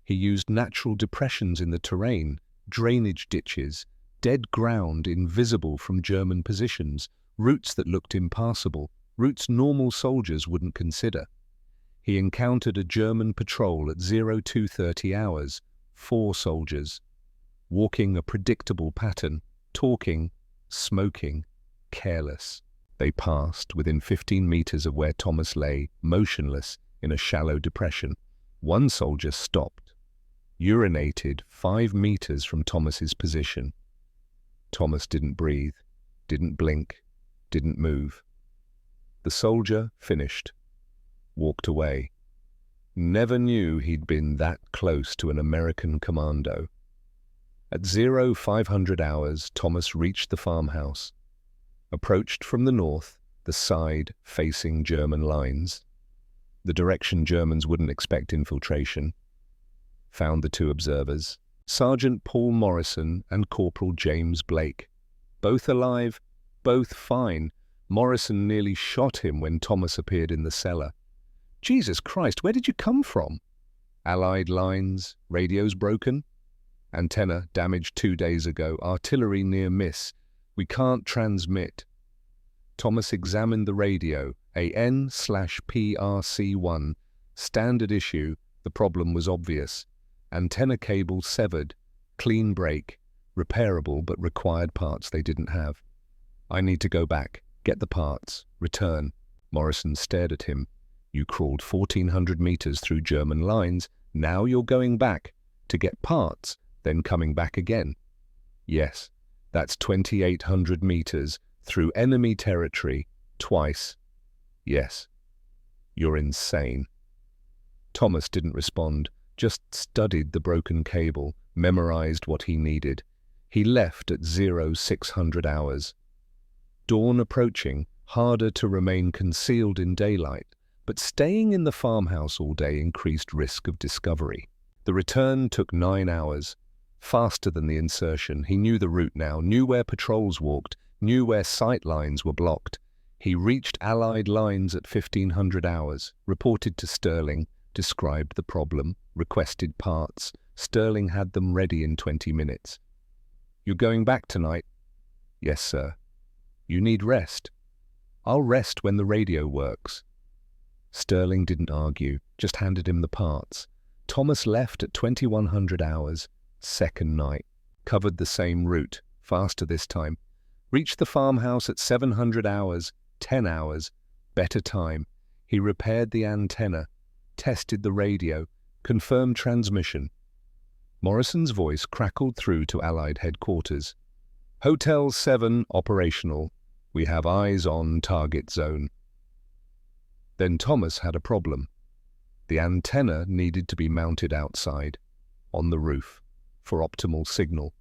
He used natural depressions in the terrain, drainage ditches, dead ground invisible from German positions, routes that looked impassable, routes normal soldiers wouldn't consider. He encountered a German patrol at 0230 hours, 4 soldiers, walking a predictable pattern, talking, smoking, careless. They passed within 15 meters of where Thomas lay, motionless, in a shallow depression. One soldier stopped, urinated 5 meters from Thomas's position. Thomas didn't breathe, didn't blink, didn't move. The soldier finished, walked away. Never knew he'd been that close to an American commando. At 0500 hours, Thomas reached the farmhouse, approached from the north, the side facing German lines, the direction Germans wouldn't expect infiltration. found the two observers, Sergeant Paul Morrison and Corporal James Blake. Both alive, both fine. Morrison nearly shot him when Thomas appeared in the cellar. "Jesus Christ, where did you come from?" "Allied lines, radios broken. Antenna damaged 2 days ago, artillery near miss. We can't transmit." Thomas examined the radio, a N/PRC1, standard issue. The problem was obvious. Antenna cable severed, clean break, repairable but required parts they didn't have. "I need to go back, get the parts, return." Morrison stared at him. "You crawled 1,400 meters through German lines, now you're going back to get parts, then coming back again." "Yes, that's 2,800 meters through enemy territory, twice." "Yes." "You're insane." Thomas didn't respond, just studied the broken cable, memorized what he needed. He left at 0600 hours. Dawn approaching, harder to remain concealed in daylight, but staying in the farmhouse all day increased risk of discovery. The return took 9 hours, faster than the insertion. He knew the route now, knew where patrols walked, knew where sight lines were blocked. He reached Allied lines at 1500 hours, reported to Sterling, described the problem, requested parts. Sterling had them ready in 20 minutes. "You're going back tonight?" "Yes, sir." "You need rest." "I'll rest when the radio works." Sterling didn't argue, just handed him the parts. Thomas left at 2100 hours, second night. Covered the same route, faster this time. Reached the farmhouse at 700 hours, 10 hours, better time. He repaired the antenna, tested the radio, confirmed transmission. Morrison's voice crackled through to Allied headquarters. "Hotel 7 operational. We have eyes on target zone." Then Thomas had a problem. The antenna needed to be mounted outside, on the roof, for optimal signal.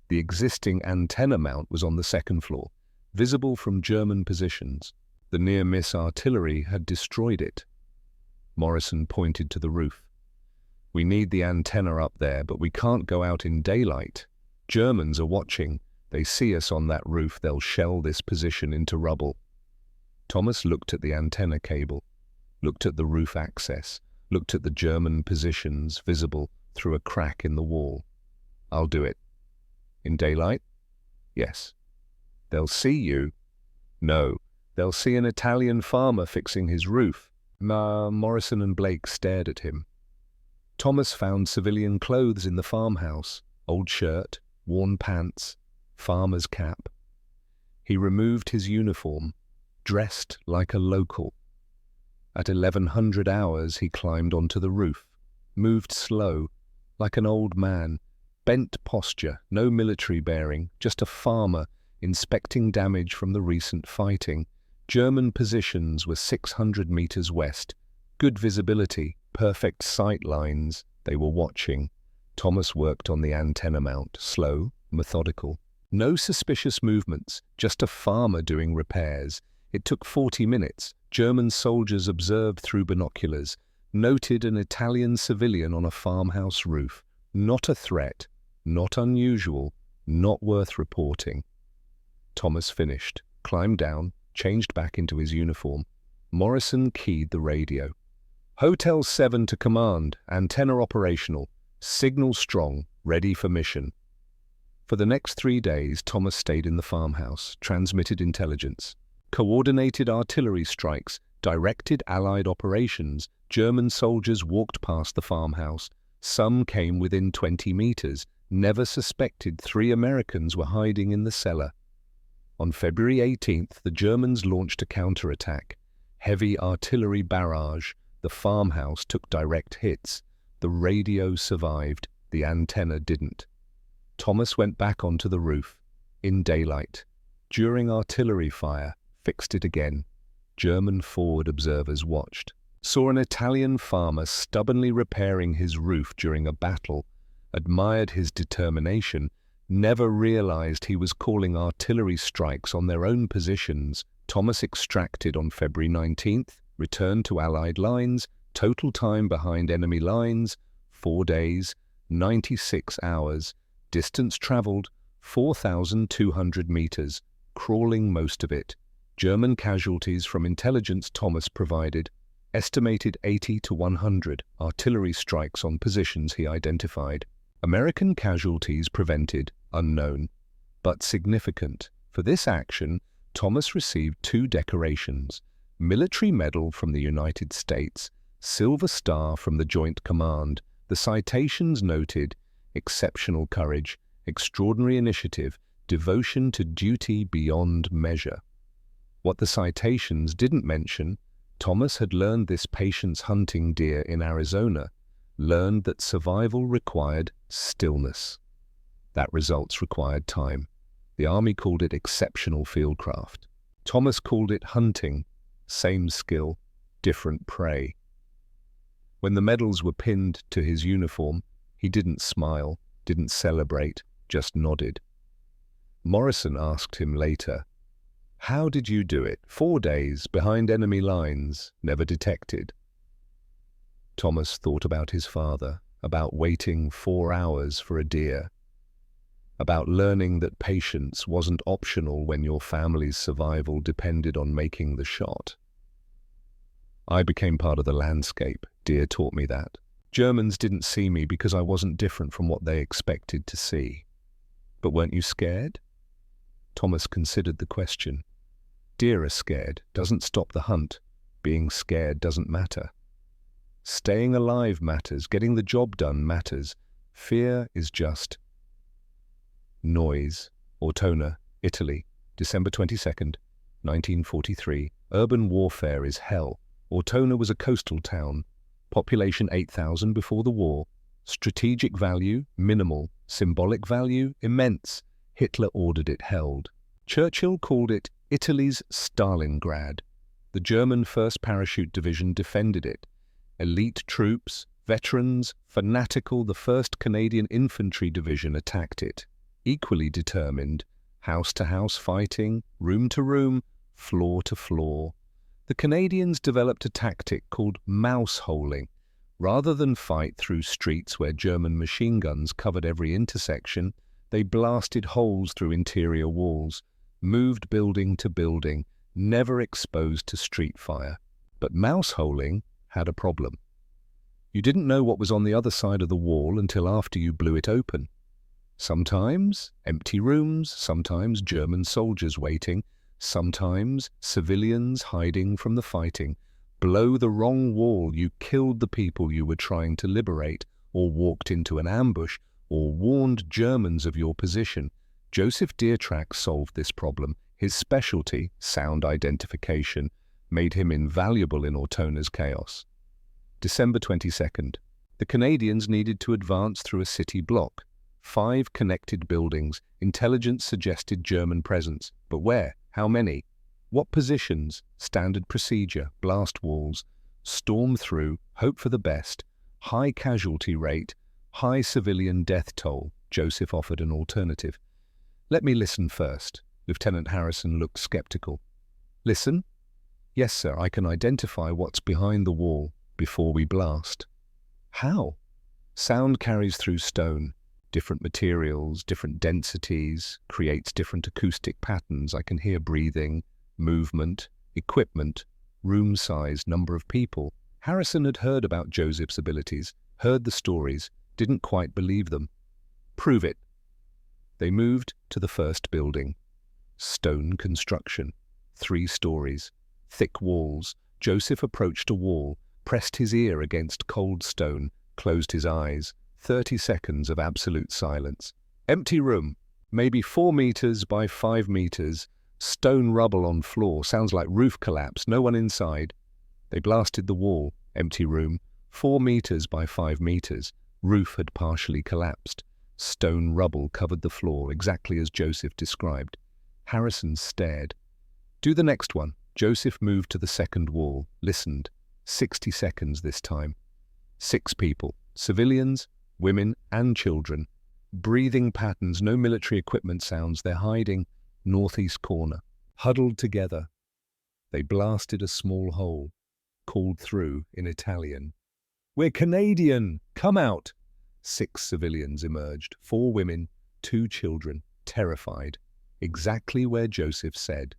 The existing antenna mount was on the second floor, visible from German positions. The near-miss artillery had destroyed it. Morrison pointed to the roof. "We need the antenna up there, but we can't go out in daylight. Germans are watching. They see us on that roof, they'll shell this position into rubble." Thomas looked at the antenna cable, looked at the roof access, looked at the German positions visible through a crack in the wall. "I'll do it." "In daylight?" "Yes." "They'll see you." "No, they'll see an Italian farmer fixing his roof." Morrison and Blake stared at him. Thomas found civilian clothes in the farmhouse, old shirt, worn pants, farmer's cap. He removed his uniform, dressed like a local. At 1100 hours he climbed onto the roof, moved slow, like an old man, bent posture, no military bearing, just a farmer inspecting damage from the recent fighting. German positions were 600 meters west. Good visibility, perfect sight lines. They were watching. Thomas worked on the antenna mount, slow, methodical. No suspicious movements, just a farmer doing repairs. It took 40 minutes. German soldiers observed through binoculars, noted an Italian civilian on a farmhouse roof. Not a threat, not unusual, not worth reporting. Thomas finished, climbed down, changed back into his uniform. Morrison keyed the radio. "Hotel 7 to command, antenna operational, signal strong, ready for mission." For the next 3 days, Thomas stayed in the farmhouse, transmitted intelligence, coordinated artillery strikes, directed Allied operations. German soldiers walked past the farmhouse. Some came within 20 meters, never suspected 3 Americans were hiding in the cellar. On February 18th, the Germans launched a counterattack. Heavy artillery barrage. The farmhouse took direct hits. The radio survived. The antenna didn't. Thomas went back onto the roof. In daylight. During artillery fire, fixed it again. German forward observers watched. Saw an Italian farmer stubbornly repairing his roof during a battle. Admired his determination. Never realized he was calling artillery strikes on their own positions. Thomas extracted on February 19th, returned to Allied lines, total time behind enemy lines, 4 days, 96 hours, distance traveled 4,200 meters, crawling most of it. German casualties from intelligence Thomas provided, estimated 80 to 100 artillery strikes on positions he identified. American casualties prevented, unknown, but significant. For this action, Thomas received 2 decorations: Military Medal from the United States, Silver Star from the Joint Command. The citations noted exceptional courage, extraordinary initiative, devotion to duty beyond measure. What the citations didn't mention, Thomas had learned this patience hunting deer in Arizona, learned that survival required stillness. That results required time. The Army called it exceptional fieldcraft. Thomas called it hunting, same skill, different prey. When the medals were pinned to his uniform, he didn't smile, didn't celebrate, just nodded. Morrison asked him later, "How did you do it? 4 days, behind enemy lines, never detected." Thomas thought about his father, about waiting 4 hours for a deer, about learning that patience wasn't optional when your family's survival depended on making the shot. I became part of the landscape. Deer taught me that. Germans didn't see me because I wasn't different from what they expected to see. But weren't you scared? Thomas considered the question. Deer are scared, doesn't stop the hunt. Being scared doesn't matter. Staying alive matters, getting the job done matters. Fear is just noise. Ortona, Italy, December 22nd, 1943. Urban warfare is hell. Ortona was a coastal town. Population 8,000 before the war. Strategic value, minimal. Symbolic value, immense. Hitler ordered it held. Churchill called it Italy's Stalingrad. The German 1st Parachute Division defended it. Elite troops, veterans, fanatical, the 1st Canadian Infantry Division attacked it. Equally determined, house-to-house fighting, room-to-room, floor-to-floor. The Canadians developed a tactic called mouse-holing. Rather than fight through streets where German machine guns covered every intersection, they blasted holes through interior walls, moved building to building, never exposed to street fire. But mouse-holing had a problem. You didn't know what was on the other side of the wall until after you blew it open. Sometimes empty rooms, sometimes German soldiers waiting, sometimes civilians hiding from the fighting. Blow the wrong wall, you killed the people you were trying to liberate, or walked into an ambush, or warned Germans of your position. Joseph Deertrack solved this problem. His specialty, sound identification, made him invaluable in Ortona's chaos. December 22nd. The Canadians needed to advance through a city block. 5 connected buildings. Intelligence suggested German presence. But where? How many? What positions? Standard procedure. Blast walls. Storm through. Hope for the best. High casualty rate. High civilian death toll. Joseph offered an alternative. Let me listen first. Lieutenant Harrison looked skeptical. Listen? Yes, sir, I can identify what's behind the wall before we blast. How? Sound carries through stone. Different materials, different densities, creates different acoustic patterns. I can hear breathing, movement, equipment, room size, number of people. Harrison had heard about Joseph's abilities, heard the stories, didn't quite believe them. Prove it. They moved to the first building. Stone construction. 3 stories. Thick walls. Joseph approached a wall, pressed his ear against cold stone, closed his eyes. 30 seconds of absolute silence. Empty room. Maybe 4 meters by 5 meters. Stone rubble on floor. Sounds like roof collapse. No one inside. They blasted the wall. Empty room. 4 meters by 5 meters. Roof had partially collapsed. Stone rubble covered the floor, exactly as Joseph described. Harrison stared. Do the next one. Joseph moved to the second wall, listened. 60 seconds this time. 6 people. Civilians, women and children. Breathing patterns, no military equipment sounds. They're hiding. Northeast corner. Huddled together. They blasted a small hole. Called through in Italian. We're Canadian! Come out! 6 civilians emerged, 4 women, 2 children, terrified. Exactly where Joseph said.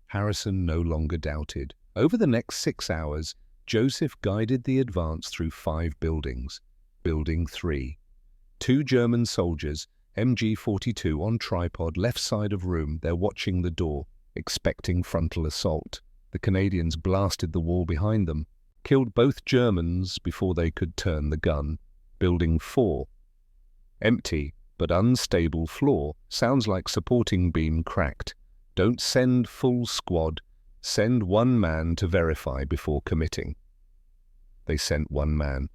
Harrison no longer doubted. Over the next 6 hours, Joseph guided the advance through 5 buildings. Building 3. 2 German soldiers, MG-42 on tripod, left side of room. They're watching the door, expecting frontal assault. The Canadians blasted the wall behind them, killed both Germans before they could turn the gun. Building 4. Empty, but unstable floor. Sounds like supporting beam cracked. Don't send full squad. Send 1 man to verify before committing. They sent 1 man.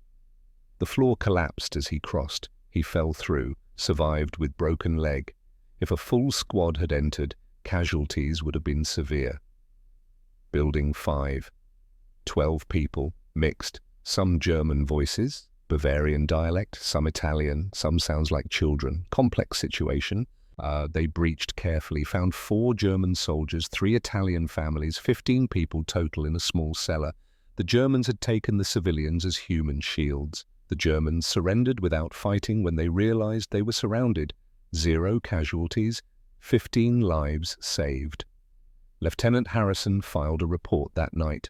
The floor collapsed as he crossed. He fell through, survived with broken leg. If a full squad had entered, casualties would have been severe. Building 5. 12 people, mixed, some German voices, Bavarian dialect, some Italian, some sounds like children. Complex situation. They breached carefully, found 4 German soldiers, 3 Italian families, 15 people total in a small cellar. The Germans had taken the civilians as human shields. The Germans surrendered without fighting when they realized they were surrounded. 0 casualties, 15 lives saved. Lieutenant Harrison filed a report that night.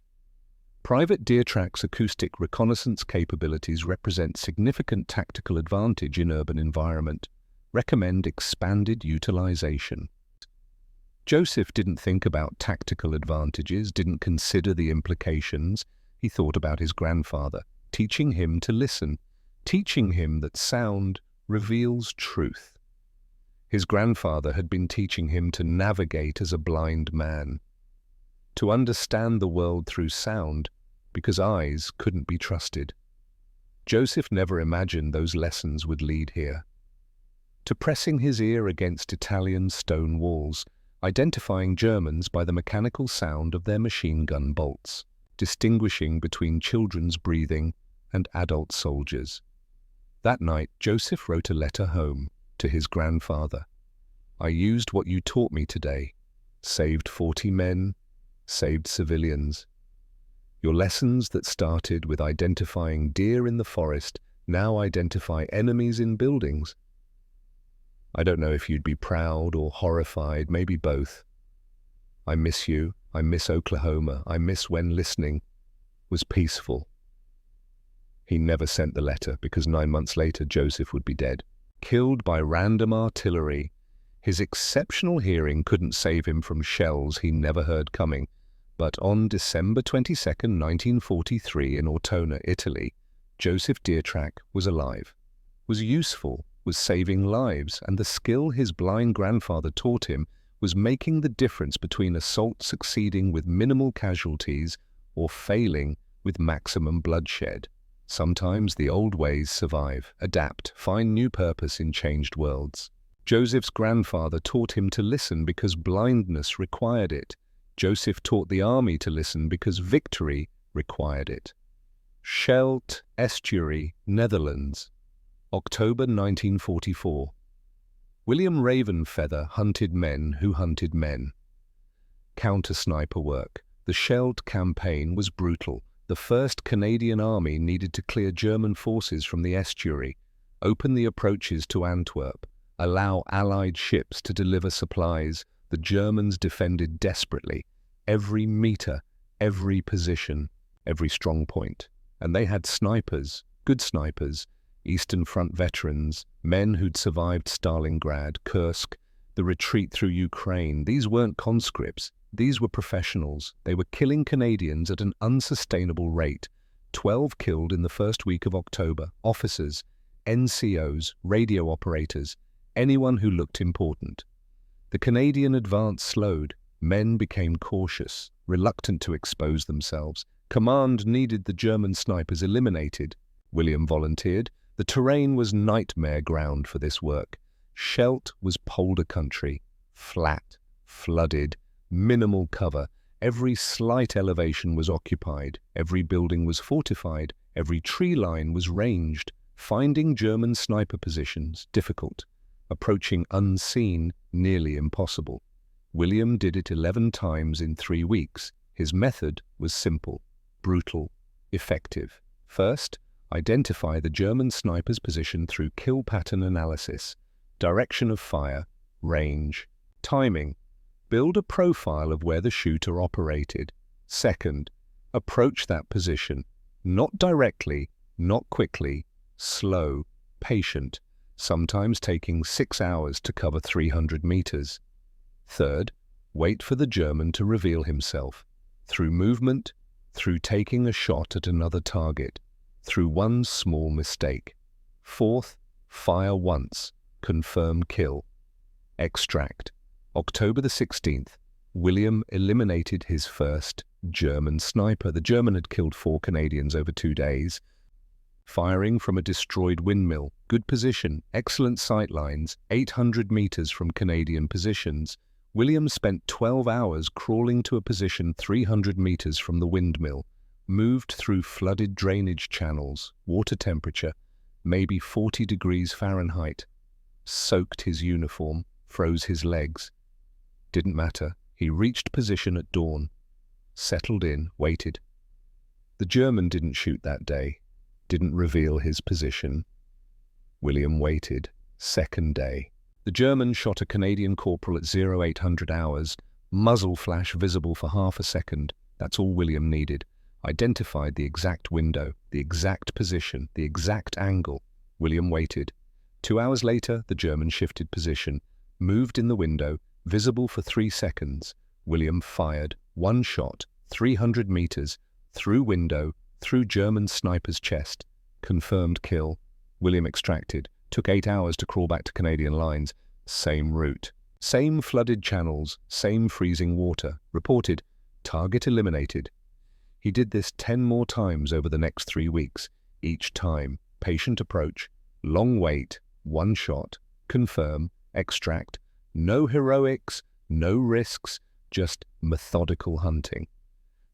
Private Deertrack's acoustic reconnaissance capabilities represent significant tactical advantage in urban environment. Recommend expanded utilization. Joseph didn't think about tactical advantages, didn't consider the implications. He thought about his grandfather, teaching him to listen, teaching him that sound reveals truth. His grandfather had been teaching him to navigate as a blind man, to understand the world through sound, because eyes couldn't be trusted. Joseph never imagined those lessons would lead here. To pressing his ear against Italian stone walls, identifying Germans by the mechanical sound of their machine gun bolts, distinguishing between children's breathing and adult soldiers. That night, Joseph wrote a letter home to his grandfather. I used what you taught me today. Saved 40 men, saved civilians. Your lessons that started with identifying deer in the forest now identify enemies in buildings. I don't know if you'd be proud or horrified, maybe both. I miss you. I miss Oklahoma. I miss when listening was peaceful. He never sent the letter because 9 months later Joseph would be dead, killed by random artillery. His exceptional hearing couldn't save him from shells he never heard coming. But on December 22nd, 1943, in Ortona, Italy, Joseph Deertrack was alive, was useful, was saving lives, and the skill his blind grandfather taught him was making the difference between assault succeeding with minimal casualties or failing with maximum bloodshed. Sometimes the old ways survive, adapt, find new purpose in changed worlds. Joseph's grandfather taught him to listen because blindness required it. Joseph taught the army to listen because victory required it. Scheldt Estuary, Netherlands, October 1944. William Ravenfeather hunted men who hunted men. Counter-sniper work. The Scheldt campaign was brutal. The 1st Canadian Army needed to clear German forces from the estuary, open the approaches to Antwerp, allow Allied ships to deliver supplies. The Germans defended desperately, every meter, every position, every strong point. And they had snipers, good snipers, Eastern Front veterans, men who'd survived Stalingrad, Kursk, the retreat through Ukraine. These weren't conscripts, these were professionals. They were killing Canadians at an unsustainable rate. 12 killed in the first week of October. Officers, NCOs, radio operators, anyone who looked important. The Canadian advance slowed. Men became cautious, reluctant to expose themselves. Command needed the German snipers eliminated. William volunteered. The terrain was nightmare ground for this work. Scheldt was polder country, flat, flooded, minimal cover. Every slight elevation was occupied. Every building was fortified. Every tree line was ranged. Finding German sniper positions difficult. Approaching unseen, nearly impossible. William did it 11 times in 3 weeks. His method was simple, brutal, effective. First, Identify the German sniper's position through kill pattern analysis, direction of fire, range, timing. Build a profile of where the shooter operated. Second, approach that position. Not directly, not quickly, slow, patient, sometimes taking 6 hours to cover 300 meters. Third, wait for the German to reveal himself. Through movement, through taking a shot at another target, through one small mistake. Fourth, fire once, confirm kill. Extract. October the 16th, William eliminated his first German sniper. The German had killed 4 Canadians over 2 days, firing from a destroyed windmill. Good position, excellent sight lines, 800 meters from Canadian positions. William spent 12 hours crawling to a position 300 meters from the windmill, moved through flooded drainage channels, water temperature, maybe 40 degrees Fahrenheit, soaked his uniform, froze his legs. Didn't matter. He reached position at dawn, settled in, waited. The German didn't shoot that day, didn't reveal his position. William waited. Second day. The German shot a Canadian corporal at 0800 hours, muzzle flash visible for half a second. That's all William needed. Identified the exact window, the exact position, the exact angle. William waited. 2 hours later, the German shifted position, moved in the window, visible for 3 seconds. William fired, one shot, 300 meters, through window, through German sniper's chest. Confirmed kill. William extracted. Took 8 hours to crawl back to Canadian lines. Same route. Same flooded channels, same freezing water. Reported. Target eliminated. He did this 10 more times over the next 3 weeks. Each time, patient approach, long wait, one shot, confirm, extract. No heroics, no risks, just methodical hunting.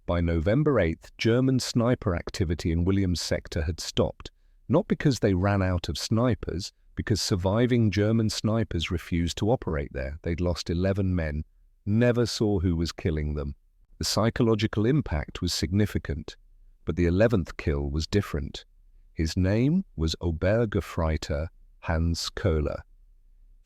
By November 8th, German sniper activity in William's sector had stopped, not because they ran out of snipers, because surviving German snipers refused to operate there. They'd lost 11 men, never saw who was killing them. The psychological impact was significant, but the 11th kill was different. His name was Obergefreiter Hans Köhler.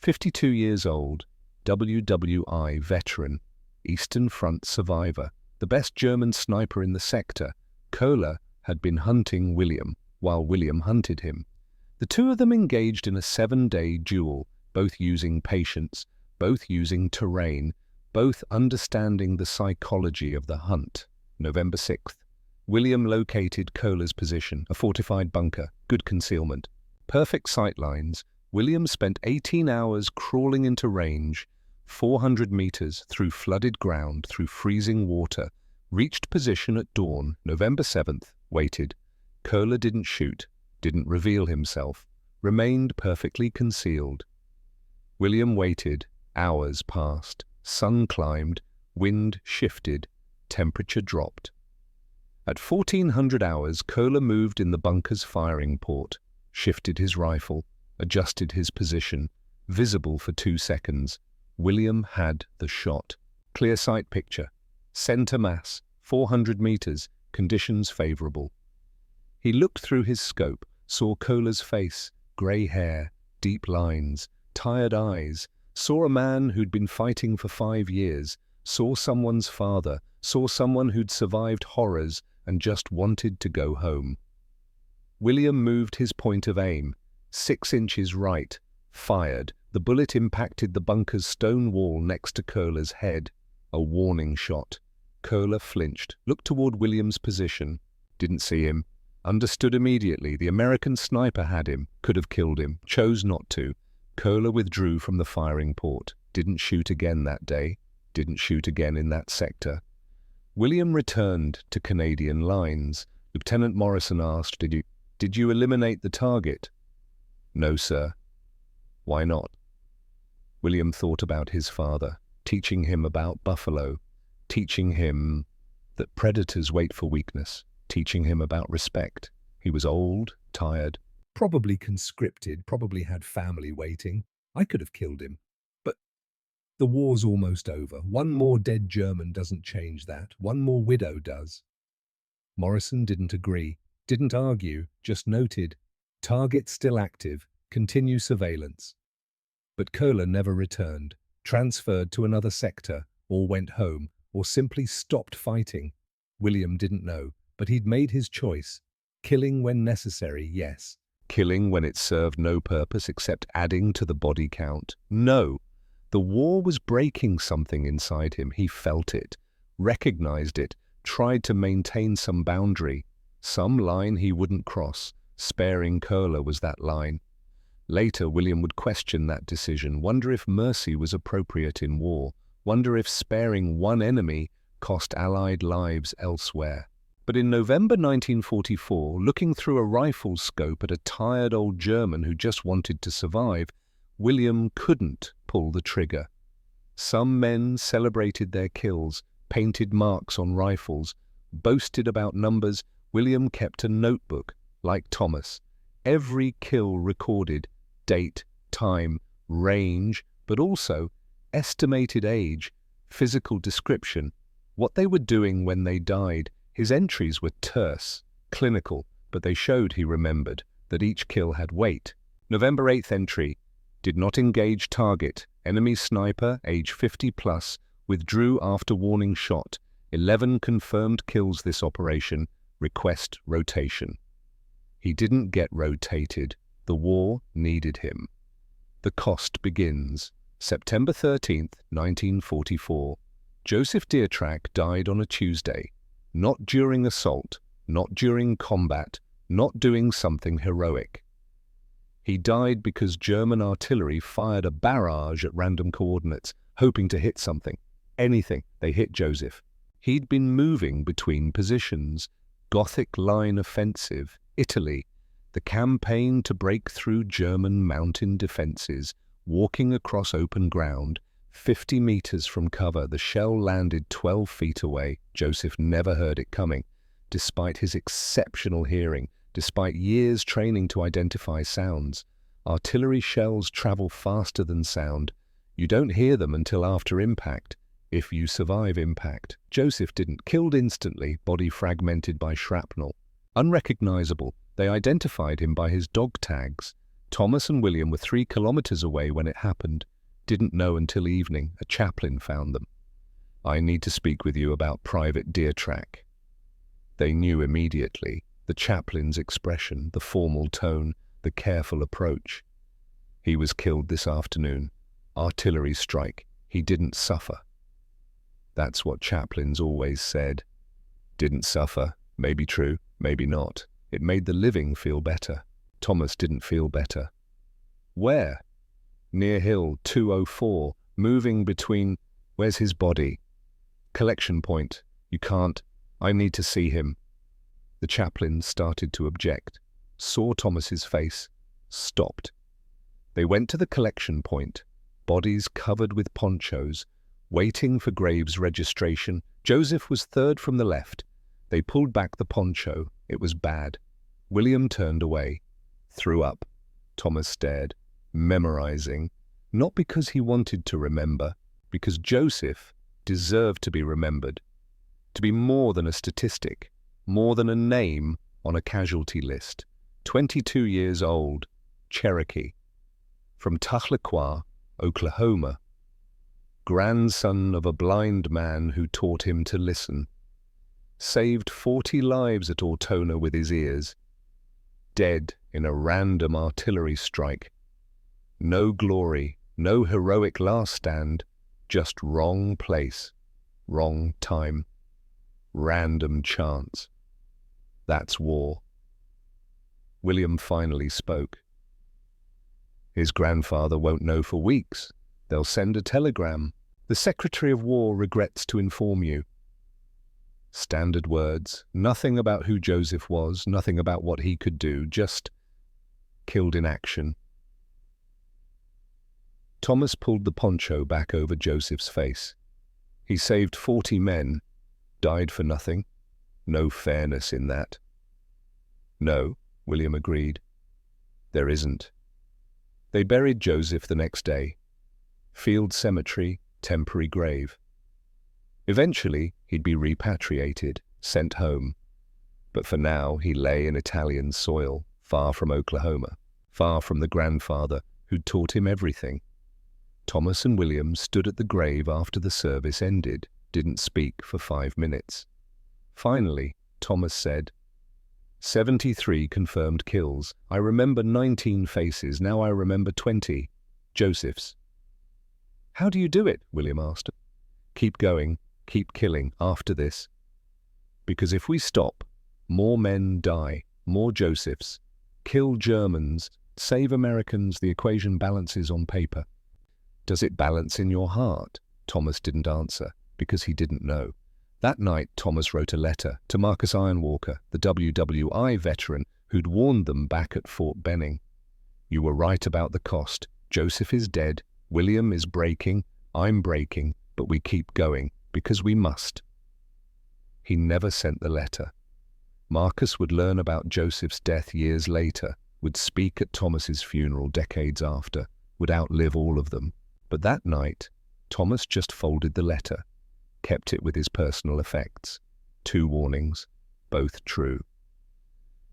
52 years old, WW2 veteran, Eastern Front survivor, the best German sniper in the sector. Köhler had been hunting William, while William hunted him. The two of them engaged in a 7-day duel, both using patience, both using terrain, both understanding the psychology of the hunt. November 6th. William located Köhler's position, a fortified bunker, good concealment, perfect sight lines. William spent 18 hours crawling into range, 400 meters through flooded ground, through freezing water, reached position at dawn, November 7th, waited. Köhler didn't shoot, didn't reveal himself, remained perfectly concealed. William waited, hours passed, sun climbed, wind shifted, temperature dropped. At 1400 hours, Köhler moved in the bunker's firing port, shifted his rifle, adjusted his position, visible for 2 seconds. William had the shot. Clear sight picture. Center mass, 400 meters, conditions favorable. He looked through his scope, saw Köhler's face, grey hair, deep lines, tired eyes, saw a man who'd been fighting for 5 years, saw someone's father, saw someone who'd survived horrors and just wanted to go home. William moved his point of aim, 6 inches right, fired. The bullet impacted the bunker's stone wall next to Köhler's head. A warning shot. Köhler flinched, looked toward William's position. Didn't see him. Understood immediately. The American sniper had him, could have killed him, chose not to. Köhler withdrew from the firing port. Didn't shoot again that day. Didn't shoot again in that sector. William returned to Canadian lines. Lieutenant Morrison asked, Did you eliminate the target? No, sir. Why not? William thought about his father, teaching him about buffalo, teaching him that predators wait for weakness, teaching him about respect. He was old, tired. Probably conscripted, probably had family waiting. I could have killed him. But the war's almost over. One more dead German doesn't change that. One more widow does. Morrison didn't agree. Didn't argue, just noted, target still active, continue surveillance. But Kohler never returned, transferred to another sector, or went home, or simply stopped fighting. William didn't know, but he'd made his choice. Killing when necessary, yes. Killing when it served no purpose except adding to the body count? No. The war was breaking something inside him. He felt it, recognized it, tried to maintain some boundary, some line he wouldn't cross. Sparing Kohler was that line. Later, William would question that decision, wonder if mercy was appropriate in war, wonder if sparing one enemy cost Allied lives elsewhere. But in November 1944, looking through a rifle scope at a tired old German who just wanted to survive, William couldn't pull the trigger. Some men celebrated their kills, painted marks on rifles, boasted about numbers. William kept a notebook, like Thomas. Every kill recorded, date, time, range, but also estimated age, physical description, what they were doing when they died. His entries were terse, clinical, but they showed he remembered, that each kill had weight. November 8th entry: did not engage target, enemy sniper, age 50 plus, withdrew after warning shot. 11 confirmed kills this operation, request rotation. He didn't get rotated. The war needed him. The cost begins. September 13th, 1944. Joseph Diertrack died on a Tuesday. Not during assault, not during combat, not doing something heroic. He died because German artillery fired a barrage at random coordinates, hoping to hit something. Anything. They hit Joseph. He'd been moving between positions. Gothic Line offensive, Italy. The campaign to break through German mountain defenses, walking across open ground. 50 meters from cover, the shell landed 12 feet away. Joseph never heard it coming. Despite his exceptional hearing, despite years training to identify sounds, artillery shells travel faster than sound. You don't hear them until after impact, if you survive impact. Joseph didn't. Killed instantly, body fragmented by shrapnel. Unrecognizable, they identified him by his dog tags. Thomas and William were 3 kilometers away when it happened. Didn't know until evening. A chaplain found them. I need to speak with you about Private Diertrack. They knew immediately. The chaplain's expression, the formal tone, the careful approach. He was killed this afternoon. Artillery strike. He didn't suffer. That's what chaplains always said. Didn't suffer. Maybe true, maybe not. It made the living feel better. Thomas didn't feel better. Where? Near Hill 204, moving between. Where's his body? Collection point. You can't. I need to see him. The chaplain started to object, saw Thomas's face, stopped. They went to the collection point, bodies covered with ponchos, waiting for Graves' registration. Joseph was third from the left. They pulled back the poncho. It was bad. William turned away, threw up. Thomas stared, memorizing, not because he wanted to remember, because Joseph deserved to be remembered, to be more than a statistic, more than a name on a casualty list. 22 years old, Cherokee, from Tahlequah, Oklahoma, grandson of a blind man who taught him to listen, saved 40 lives at Ortona with his ears, dead in a random artillery strike. No glory, no heroic last stand, just wrong place, wrong time, random chance. That's war. William finally spoke. His grandfather won't know for weeks. They'll send a telegram. The Secretary of War regrets to inform you. Standard words, nothing about who Joseph was, nothing about what he could do, just killed in action. Thomas pulled the poncho back over Joseph's face. He saved 40 men, died for nothing. No fairness in that. No, William agreed. There isn't. They buried Joseph the next day. Field cemetery, temporary grave. Eventually, he'd be repatriated, sent home. But for now, he lay in Italian soil, far from Oklahoma, far from the grandfather who'd taught him everything. Thomas and William stood at the grave after the service ended, didn't speak for 5 minutes. Finally, Thomas said, 73 confirmed kills. I remember 19 faces, now I remember 20. Joseph's. How do you do it? William asked. Keep going, keep killing after this. Because if we stop, more men die, more Josephs. Kill Germans, save Americans, the equation balances on paper. Does it balance in your heart? Thomas didn't answer, because he didn't know. That night, Thomas wrote a letter to Marcus Ironwalker, the WW2 veteran who'd warned them back at Fort Benning. You were right about the cost. Joseph is dead, William is breaking, I'm breaking, but we keep going, because we must. He never sent the letter. Marcus would learn about Joseph's death years later, would speak at Thomas's funeral decades after, would outlive all of them. But that night, Thomas just folded the letter, kept it with his personal effects. 2 warnings, both true.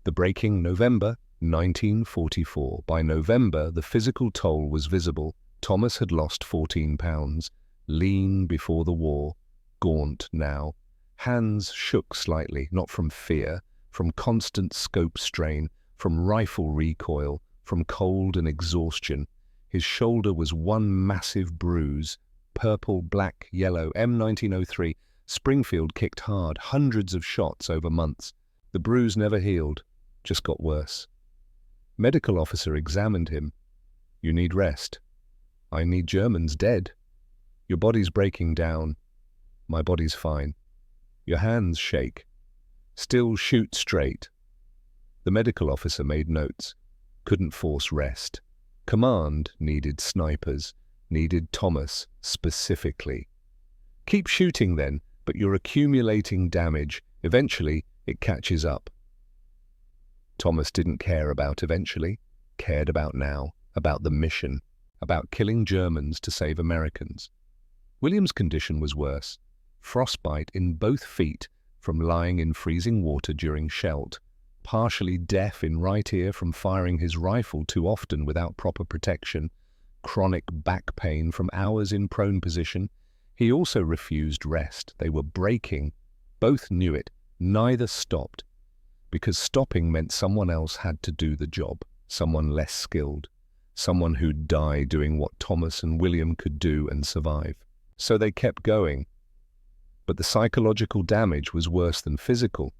The breaking November 1944. By November, the physical toll was visible. Thomas had lost 14 pounds, lean before the war, gaunt now. Hands shook slightly, not from fear, from constant scope strain, from rifle recoil, from cold and exhaustion. His shoulder was one massive bruise, purple, black, yellow, M1903. Springfield kicked hard, hundreds of shots over months. The bruise never healed, just got worse. Medical officer examined him. You need rest. I need Germans dead. Your body's breaking down. My body's fine. Your hands shake. Still shoot straight. The medical officer made notes. Couldn't force rest. Command needed snipers. Needed Thomas specifically. Keep shooting then, but you're accumulating damage. Eventually, it catches up. Thomas didn't care about eventually, cared about now, about the mission, about killing Germans to save Americans. William's condition was worse. Frostbite in both feet from lying in freezing water during Schelt, partially deaf in right ear from firing his rifle too often without proper protection, chronic back pain from hours in prone position. He also refused rest. They were breaking. Both knew it. Neither stopped. Because stopping meant someone else had to do the job, someone less skilled, someone who'd die doing what Thomas and William could do and survive. So they kept going. But the psychological damage was worse than physical.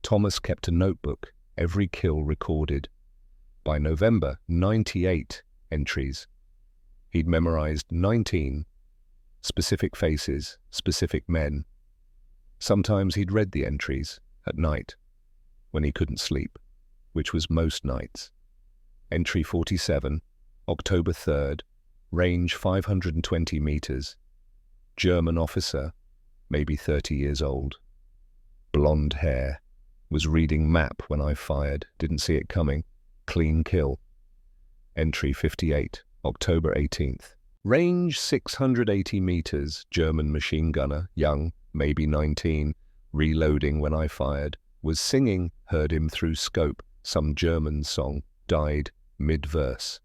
Thomas kept a notebook, every kill recorded. By November, 98 entries. He'd memorized 19 specific faces, specific men. Sometimes he'd read the entries at night when he couldn't sleep, which was most nights. Entry 47, October 3rd, range 520 meters. German officer, maybe 30 years old. Blonde hair. Was reading map when I fired, didn't see it coming. Clean kill. Entry 58, October 18th. Range 680 meters, German machine gunner, young, maybe 19, reloading when I fired. Was singing, heard him through scope, some German song, died mid-verse.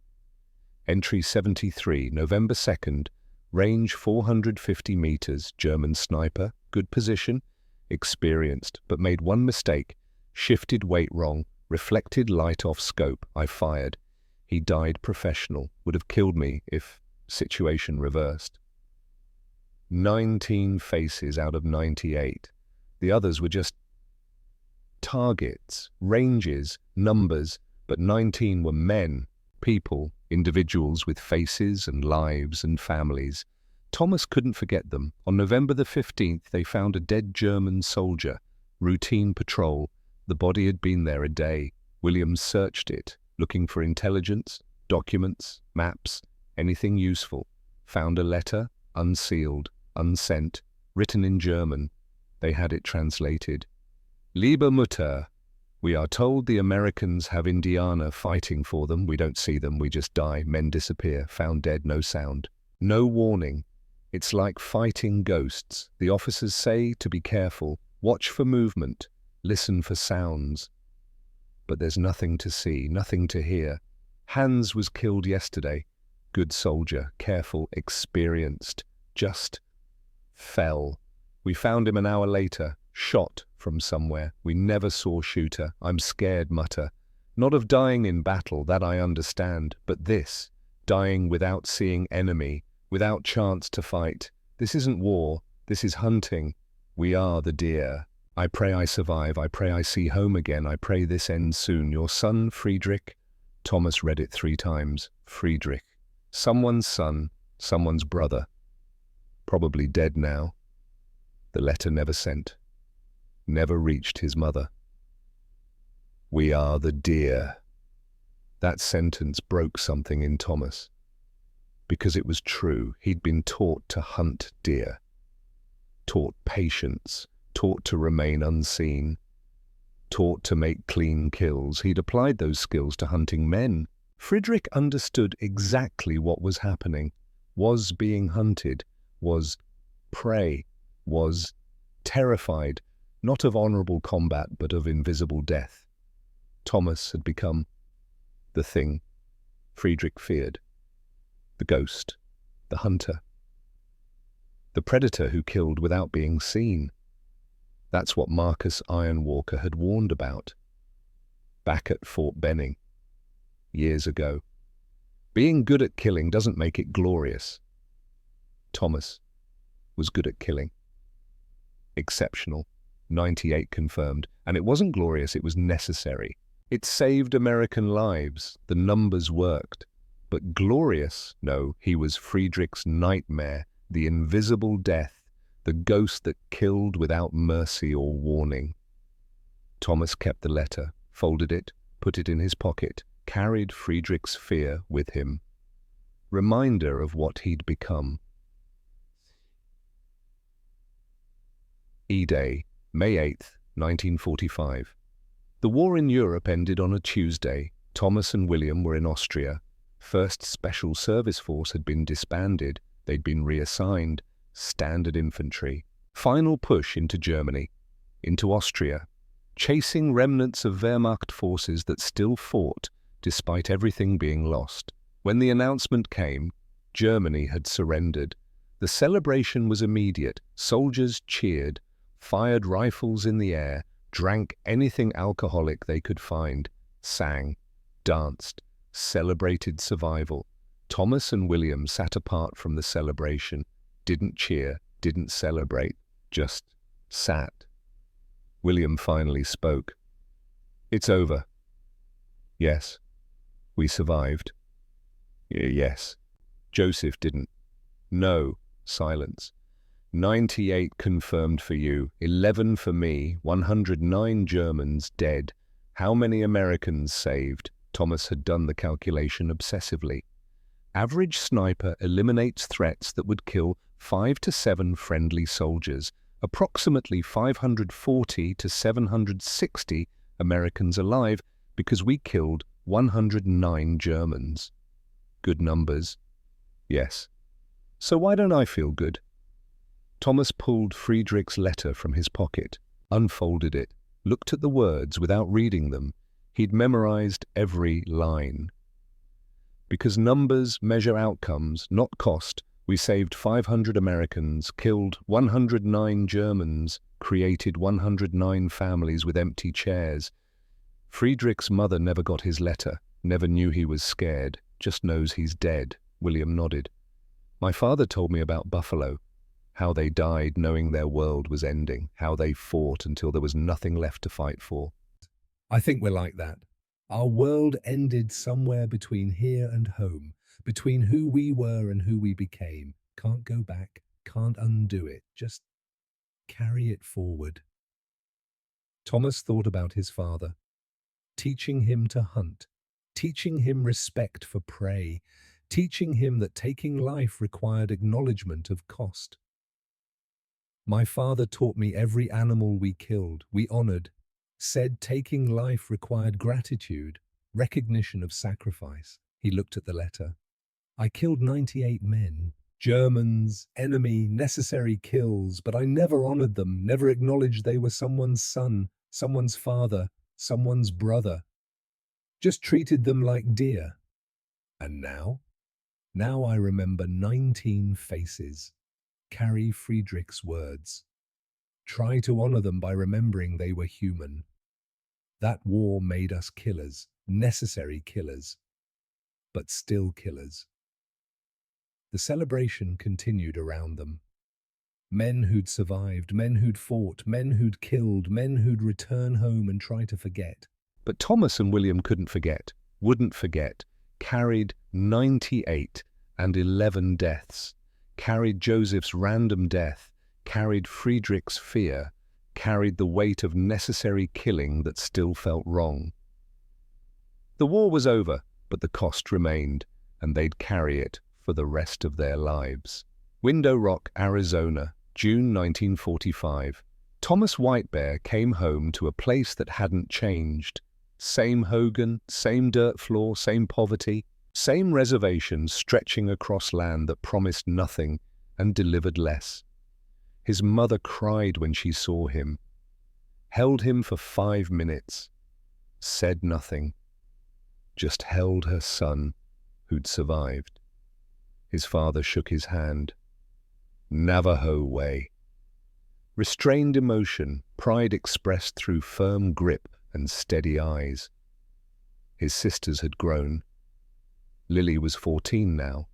Entry 73, November 2nd, range 450 meters, German sniper, good position, experienced, but made one mistake, shifted weight wrong, reflected light off scope, I fired. He died professional, would have killed me if situation reversed. 19 faces out of 98. The others were just targets, ranges, numbers, but 19 were men, people, individuals with faces and lives and families. Thomas couldn't forget them. On November the 15th, they found a dead German soldier. Routine patrol. The body had been there a day. Williams searched it, looking for intelligence, documents, maps, anything useful. Found a letter, unsealed, unsent, written in German. They had it translated. Liebe Mutter, we are told the Americans have Indianer fighting for them. We don't see them, we just die. Men disappear, found dead, no sound. No warning. It's like fighting ghosts. The officers say to be careful, watch for movement. listen for sounds. But there's nothing to see, nothing to hear. Hans was killed yesterday. Good soldier, careful, experienced, just fell. We found him an hour later, shot from somewhere. We never saw Shooter. I'm scared, mutter. Not of dying in battle, that I understand, but this, dying without seeing enemy, without chance to fight. This isn't war, this is hunting. We are the deer. I pray I survive, I pray I see home again, I pray this ends soon. Your son, Friedrich? Thomas read it 3 times. Friedrich. Someone's son, someone's brother. Probably dead now. The letter never sent. Never reached his mother. We are the deer. That sentence broke something in Thomas. Because it was true, he'd been taught to hunt deer. Taught patience, taught to remain unseen, taught to make clean kills. He'd applied those skills to hunting men. Friedrich understood exactly what was happening, was being hunted, was prey, was terrified, not of honorable combat, but of invisible death. Thomas had become the thing Friedrich feared, the ghost, the hunter, the predator who killed without being seen. That's what Marcus Ironwalker had warned about, back at Fort Benning, years ago. Being good at killing doesn't make it glorious. Thomas was good at killing. Exceptional. 98 confirmed. And it wasn't glorious, it was necessary. It saved American lives. The numbers worked. But glorious? No, he was Friedrich's nightmare, the invisible death, the ghost that killed without mercy or warning. Thomas kept the letter, folded it, put it in his pocket, carried Friedrich's fear with him. Reminder of what he'd become. E-Day, May 8th, 1945. The war in Europe ended on a Tuesday. Thomas and William were in Austria. First Special Service Force had been disbanded. They'd been reassigned. Standard infantry. Final push into Germany, into Austria, chasing remnants of Wehrmacht forces that still fought despite everything being lost. When the announcement came, Germany had surrendered. The celebration was immediate. Soldiers cheered, fired rifles in the air, drank anything alcoholic they could find, sang, danced, celebrated survival. Thomas and William sat apart from the celebration, didn't cheer, didn't celebrate, just sat. William finally spoke. It's over. Yes. We survived. Yes. Joseph didn't. No. Silence. 98 confirmed for you, 11 for me, 109 Germans dead. How many Americans saved? Thomas had done the calculation obsessively. Average sniper eliminates threats that would kill 5 to 7 friendly soldiers, approximately 540 to 760 Americans alive, because we killed 109 Germans. Good numbers. Yes. So why don't I feel good? Thomas pulled Friedrich's letter from his pocket, unfolded it, looked at the words without reading them. He'd memorized every line. Because numbers measure outcomes, not cost, we saved 500 Americans, killed 109 Germans, created 109 families with empty chairs. Friedrich's mother never got his letter, never knew he was scared, just knows he's dead. William nodded. My father told me about Buffalo, how they died knowing their world was ending, how they fought until there was nothing left to fight for. I think we're like that. Our world ended somewhere between here and home, between who we were and who we became. Can't go back, can't undo it, just carry it forward. Thomas thought about his father, teaching him to hunt, teaching him respect for prey, teaching him that taking life required acknowledgement of cost. My father taught me every animal we killed, we honored, said taking life required gratitude, recognition of sacrifice. He looked at the letter. I killed 98 men, Germans, enemy, necessary kills, but I never honored them, never acknowledged they were someone's son, someone's father, someone's brother. Just treated them like deer. And now? Now I remember 19 faces. Carry Friedrich's words. Try to honor them by remembering they were human. That war made us killers, necessary killers, but still killers. The celebration continued around them. Men who'd survived, men who'd fought, men who'd killed, men who'd return home and try to forget. But Thomas and William couldn't forget, wouldn't forget, carried 98 and 11 deaths, carried Joseph's random death, carried Friedrich's fear, carried the weight of necessary killing that still felt wrong. The war was over, but the cost remained, and they'd carry it for the rest of their lives. Window Rock, Arizona, June 1945. Thomas Whitebear came home to a place that hadn't changed. Same Hogan, same dirt floor, same poverty, same reservations stretching across land that promised nothing and delivered less. His mother cried when she saw him, held him for 5 minutes, said nothing, just held her son who'd survived. His father shook his hand. Navajo way. Restrained emotion, pride expressed through firm grip and steady eyes. His sisters had grown. Lily was 14 now.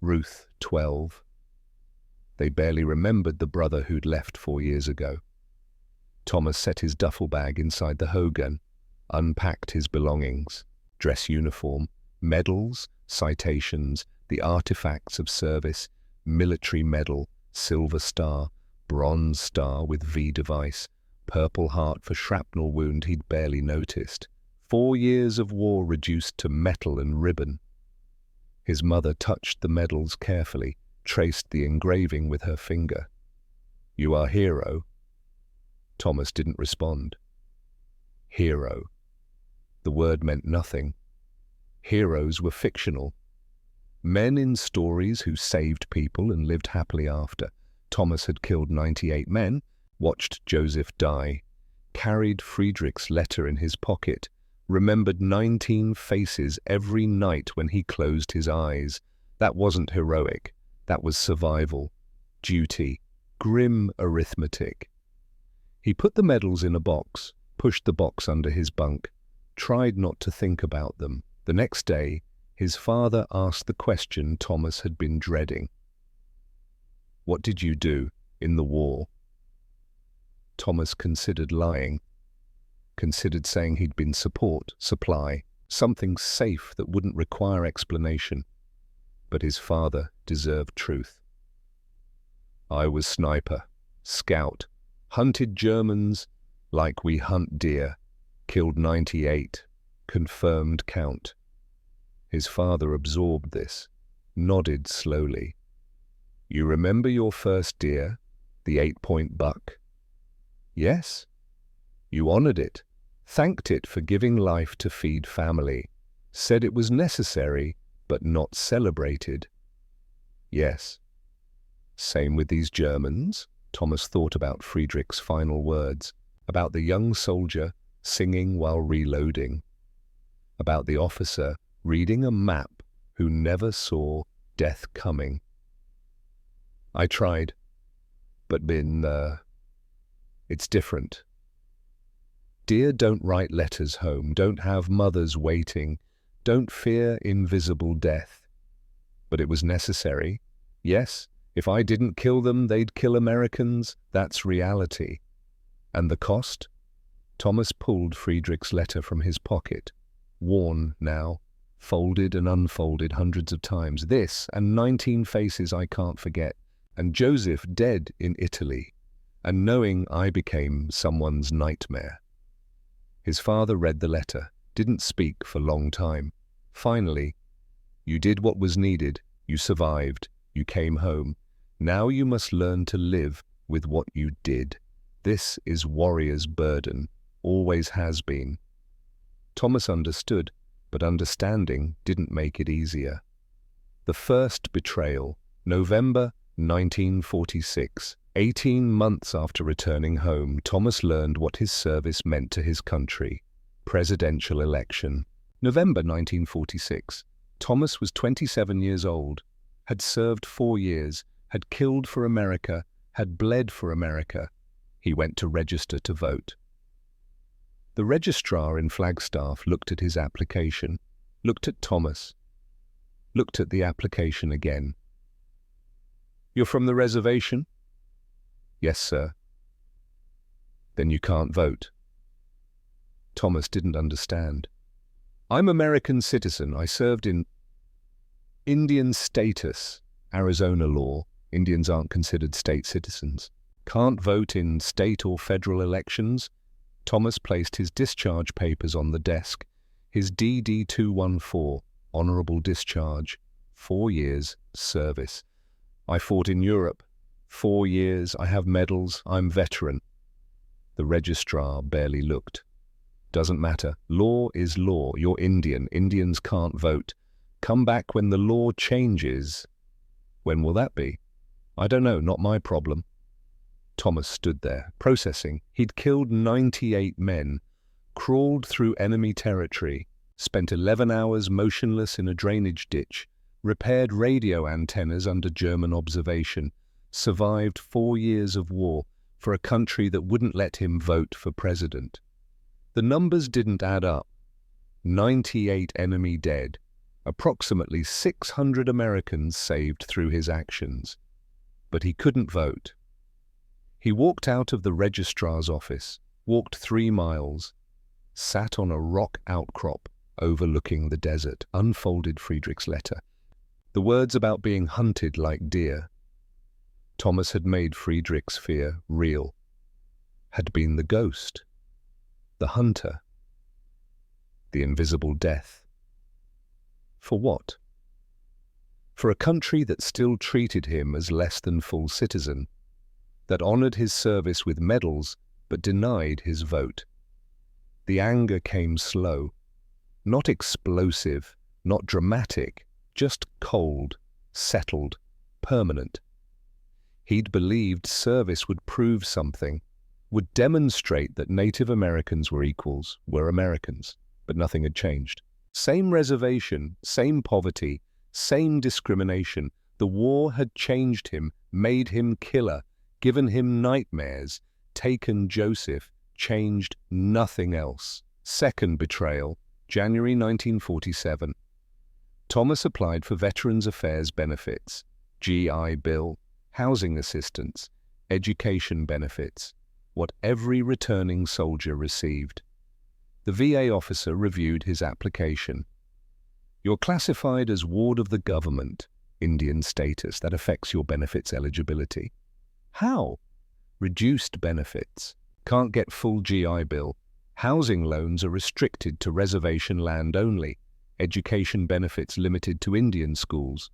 Ruth, 12. They barely remembered the brother who'd left 4 years ago. Thomas set his duffel bag inside the Hogan, unpacked his belongings, dress uniform, medals, citations, the artifacts of service, military medal, silver star, bronze star with V device, purple heart for shrapnel wound he'd barely noticed. 4 years of war reduced to metal and ribbon. His mother touched the medals carefully, traced the engraving with her finger. "You are hero." Thomas didn't respond. Hero. The word meant nothing. Heroes were fictional. Men in stories who saved people and lived happily after. Thomas had killed 98 men, watched Joseph die, carried Friedrich's letter in his pocket, remembered 19 faces every night when he closed his eyes. That wasn't heroic. That was survival, duty, grim arithmetic. He put the medals in a box, pushed the box under his bunk, tried not to think about them. The next day, his father asked the question Thomas had been dreading. "What did you do in the war?" Thomas considered lying, considered saying he'd been supply, something safe that wouldn't require explanation. But his father deserved truth. "I was sniper, scout, hunted Germans like we hunt deer, killed 98, confirmed count." His father absorbed this, nodded slowly. "You remember your first deer, the 8-point buck?" "Yes." "You honored it, thanked it for giving life to feed family, said it was necessary but not celebrated." "Yes." "Same with these Germans?" Thomas thought about Friedrich's final words, about the young soldier singing while reloading, about the officer reading a map who never saw death coming. "I tried, but it's different. Dear don't write letters home, don't have mothers waiting, don't fear invisible death. But it was necessary. Yes, if I didn't kill them, they'd kill Americans. That's reality. And the cost?" Thomas pulled Friedrich's letter from his pocket, worn now, folded and unfolded hundreds of times. "This and 19 faces I can't forget, and Joseph dead in Italy, and knowing I became someone's nightmare." His father read the letter, didn't speak for a long time. Finally, "You did what was needed, you survived, you came home. Now you must learn to live with what you did. This is warrior's burden, always has been." Thomas understood, but understanding didn't make it easier. The first betrayal, November 1946, 18 months after returning home, Thomas learned what his service meant to his country. Presidential election. November 1946. Thomas was 27 years old, had served 4 years, had killed for America, had bled for America. He went to register to vote. The registrar in Flagstaff looked at his application, looked at Thomas, looked at the application again. "You're from the reservation?" "Yes, sir." "Then you can't vote." Thomas didn't understand. "I'm American citizen. I served in Indian status. Arizona law. Indians aren't considered state citizens. Can't vote in state or federal elections." Thomas placed his discharge papers on the desk. His DD-214, honorable discharge, 4 years service. "I fought in Europe. 4 years, I have medals, I'm veteran." The registrar barely looked. "Doesn't matter. Law is law. You're Indian. Indians can't vote. Come back when the law changes." "When will that be?" "I don't know. Not my problem." Thomas stood there, processing. He'd killed 98 men, crawled through enemy territory, spent 11 hours motionless in a drainage ditch, repaired radio antennas under German observation, survived 4 years of war for a country that wouldn't let him vote for president. The numbers didn't add up. 98 enemy dead, approximately 600 Americans saved through his actions. But he couldn't vote. He walked out of the registrar's office, walked 3 miles, sat on a rock outcrop overlooking the desert, unfolded Friedrich's letter. The words about being hunted like deer. Thomas had made Friedrich's fear real, had been the ghost, the hunter, the invisible death. For what? For a country that still treated him as less than full citizen, that honored his service with medals but denied his vote. The anger came slow, not explosive, not dramatic, just cold, settled, permanent. He'd believed service would prove something, would demonstrate that Native Americans were equals, were Americans, but nothing had changed. Same reservation, same poverty, same discrimination. The war had changed him, made him killer, given him nightmares, taken Joseph, changed nothing else. Second betrayal, January 1947. Thomas applied for Veterans Affairs benefits, GI Bill, housing assistance, education benefits, what every returning soldier received. The VA officer reviewed his application. "You're classified as ward of the government, Indian status. That affects your benefits eligibility." "How?" "Reduced benefits. Can't get full GI Bill. Housing loans are restricted to reservation land only. Education benefits limited to Indian schools."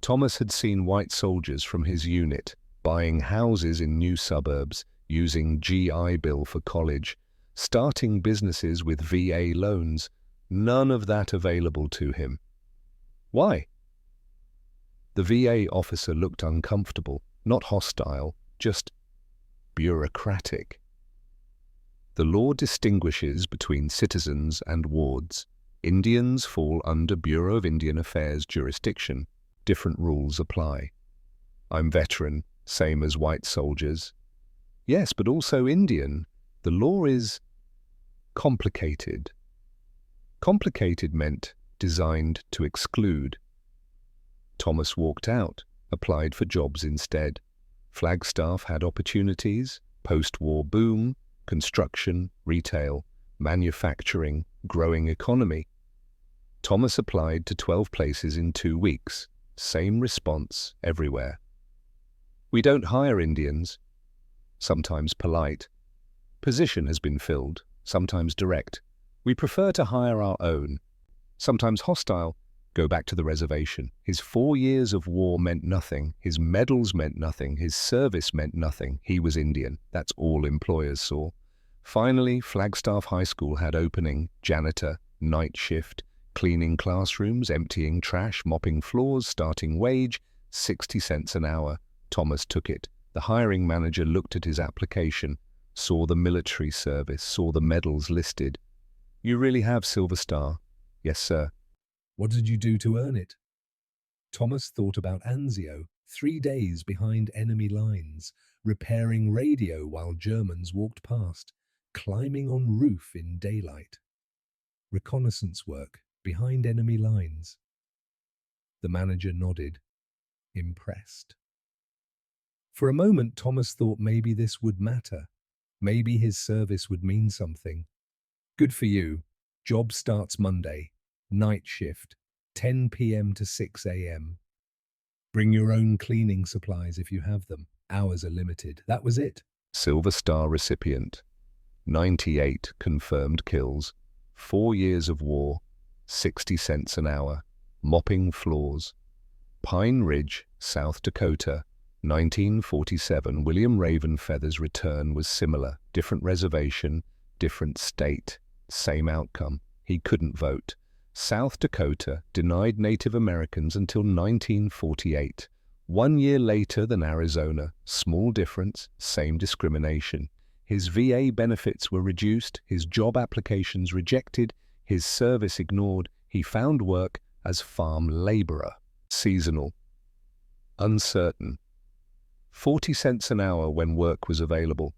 Thomas had seen white soldiers from his unit buying houses in new suburbs, using GI Bill for college, starting businesses with VA loans. None of that available to him. Why? The VA officer looked uncomfortable, not hostile, just bureaucratic. "The law distinguishes between citizens and wards. Indians fall under Bureau of Indian Affairs jurisdiction. Different rules apply. I'm veteran, same as white soldiers." "Yes, but also Indian. The law is complicated." Complicated meant designed to exclude. Thomas walked out, applied for jobs instead. Flagstaff had opportunities, post-war boom, construction, retail, manufacturing, growing economy. Thomas applied to 12 places in 2 weeks. Same response everywhere. "We don't hire Indians." Sometimes polite. "Position has been filled." Sometimes direct. "We prefer to hire our own." Sometimes hostile. "Go back to the reservation." His 4 years of war meant nothing. His medals meant nothing. His service meant nothing. He was Indian. That's all employers saw. Finally, Flagstaff High School had opening, janitor, night shift, cleaning classrooms, emptying trash, mopping floors, starting wage, 60 cents an hour. Thomas took it. The hiring manager looked at his application, saw the military service, saw the medals listed. "You really have Silver Star?" "Yes, sir." What did you do to earn it? Thomas thought about Anzio, 3 days behind enemy lines, repairing radio while Germans walked past, climbing on roof in daylight. Reconnaissance work behind enemy lines. The manager nodded, impressed. For a moment, Thomas thought maybe this would matter. Maybe his service would mean something. "Good for you. Job starts Monday. Night shift, 10 p.m. to 6 a.m. Bring your own cleaning supplies if you have them. Hours are limited." That was it. Silver Star recipient. 98 confirmed kills. 4 years of war. 60 cents an hour. Mopping floors. Pine Ridge, South Dakota. 1947. William Ravenfeather's return was similar. Different reservation, different state. Same outcome. He couldn't vote. South Dakota denied Native Americans until 1948. 1 year later than Arizona. Small difference, same discrimination. His VA benefits were reduced, his job applications rejected, his service ignored. He found work as farm laborer. Seasonal. Uncertain. 40 cents an hour when work was available.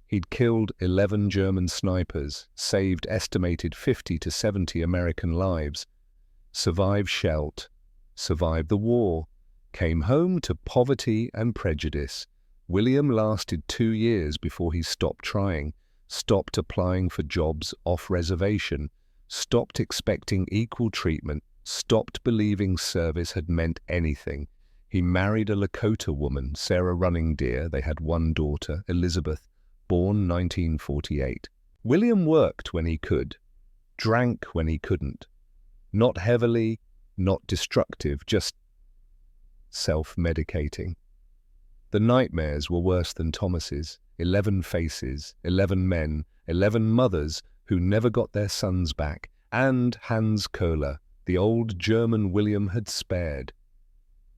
He'd killed 11 German snipers, saved estimated 50 to 70 American lives, survived Scheldt, survived the war, came home to poverty and prejudice. William lasted 2 years before he stopped trying, stopped applying for jobs off reservation, stopped expecting equal treatment, stopped believing service had meant anything. He married a Lakota woman, Sarah Running Deer. They had one daughter, Elizabeth, born 1948. William worked when he could, drank when he couldn't. Not heavily, not destructive, just self-medicating. The nightmares were worse than Thomas's. 11 faces, 11 men, 11 mothers who never got their sons back, and Hans Köhler, the old German William had spared.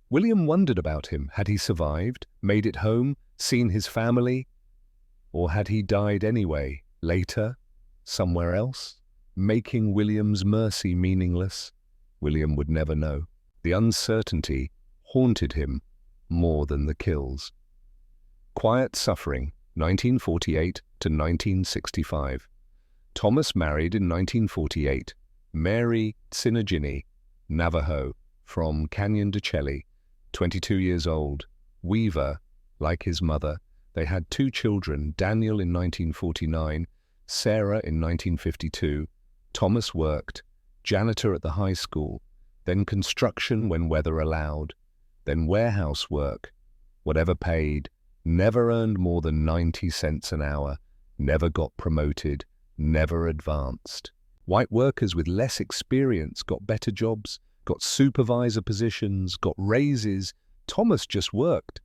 William wondered about him. Had he survived, made it home, seen his family? Or had he died anyway, later, somewhere else, making William's mercy meaningless? William would never know. The uncertainty haunted him more than the kills. Quiet suffering, 1948 to 1965. Thomas married in 1948. Mary Tsinagini, Navajo, from Canyon de Chelly, 22 years old. Weaver, like his mother. They had 2 children, Daniel in 1949, Sarah in 1952. Thomas worked, janitor at the high school, then construction when weather allowed, then warehouse work, whatever paid, never earned more than 90 cents an hour, never got promoted, never advanced. White workers with less experience got better jobs, got supervisor positions, got raises. Thomas just worked.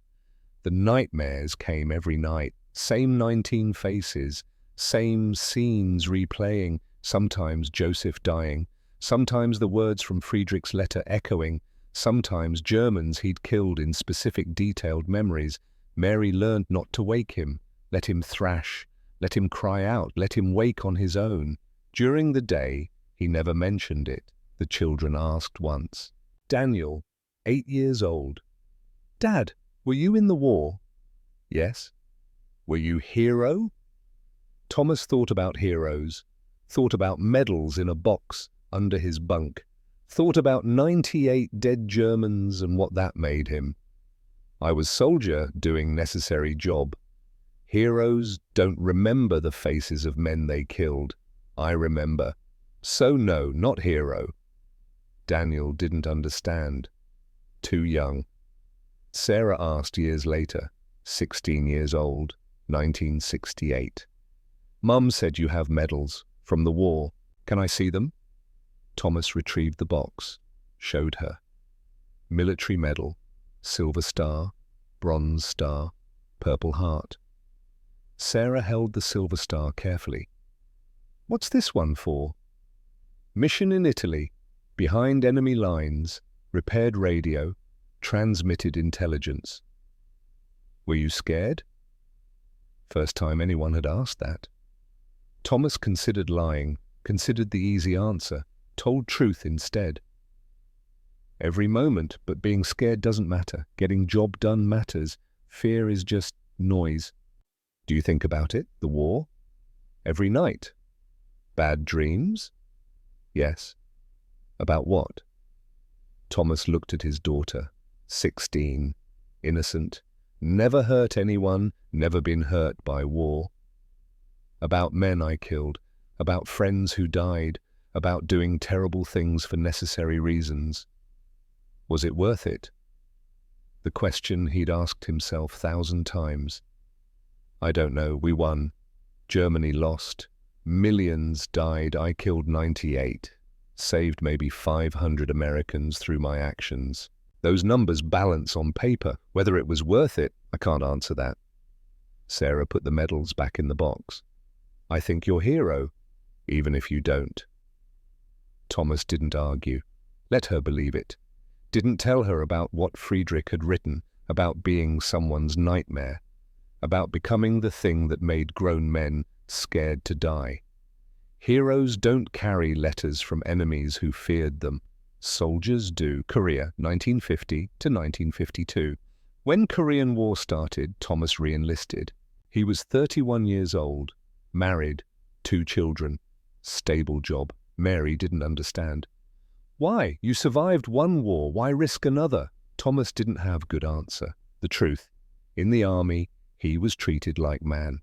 The nightmares came every night, same 19 faces, same scenes replaying, sometimes Joseph dying, sometimes the words from Friedrich's letter echoing, sometimes Germans he'd killed in specific detailed memories. Mary learned not to wake him, let him thrash, let him cry out, let him wake on his own. During the day, he never mentioned it. The children asked once. Daniel, 8 years old. "Dad, were you in the war?" "Yes." "Were you hero?" Thomas thought about heroes, thought about medals in a box under his bunk, thought about 98 dead Germans and what that made him. "I was soldier doing necessary job. Heroes don't remember the faces of men they killed. I remember. So no, not hero." Daniel didn't understand. Too young. Sarah asked years later, 16 years old, 1968. "Mum said you have medals from the war. Can I see them?" Thomas retrieved the box, showed her. Military medal, Silver Star, Bronze Star, Purple Heart. Sarah held the Silver Star carefully. "What's this one for?" "Mission in Italy, behind enemy lines, repaired radio, transmitted intelligence." Were you scared? First time anyone had asked that. Thomas considered lying, considered the easy answer, told truth instead. Every moment, but being scared doesn't matter. Getting job done matters. Fear is just noise. Do you think about it, the war? Every night? Bad dreams? Yes. About what? Thomas looked at his daughter, 16, innocent, never hurt anyone, never been hurt by war. About men I killed, about friends who died, about doing terrible things for necessary reasons. Was it worth it? The question he'd asked himself 1,000 times. I don't know, we won. Germany lost. Millions died, I killed 98. Saved maybe 500 Americans through my actions. Those numbers balance on paper. Whether it was worth it, I can't answer that. Sarah put the medals back in the box. I think you're hero, even if you don't. Thomas didn't argue. Let her believe it. Didn't tell her about what Friedrich had written, about being someone's nightmare, about becoming the thing that made grown men scared to die. Heroes don't carry letters from enemies who feared them. Soldiers do. Korea, 1950 to 1952. When Korean War started, Thomas re-enlisted. He was 31 years old, married, 2 children, stable job. Mary didn't understand. Why? You survived one war, why risk another? Thomas didn't have good answer. The truth, in the army, he was treated like man,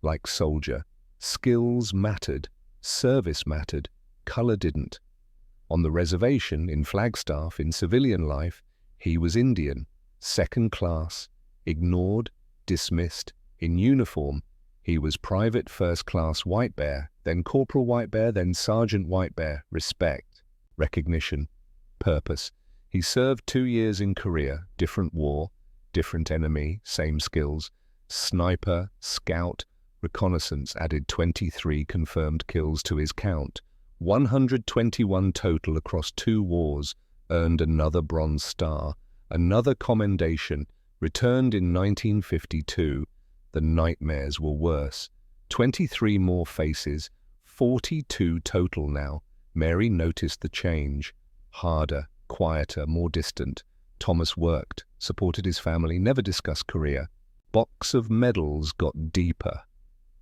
like soldier. Skills mattered, service mattered, color didn't. On the reservation, in Flagstaff, in civilian life, he was Indian, second class, ignored, dismissed. In uniform, he was Private First Class White Bear, then Corporal White Bear, then Sergeant White Bear. Respect, recognition, purpose. He served 2 years in Korea, different war, different enemy, same skills. Sniper, scout, reconnaissance added 23 confirmed kills to his count. 121 total across 2 wars, earned another Bronze Star, another commendation, returned in 1952. The nightmares were worse. 23 more faces, 42 total now. Mary noticed the change. Harder, quieter, more distant. Thomas worked, supported his family, never discussed career. Box of medals got deeper,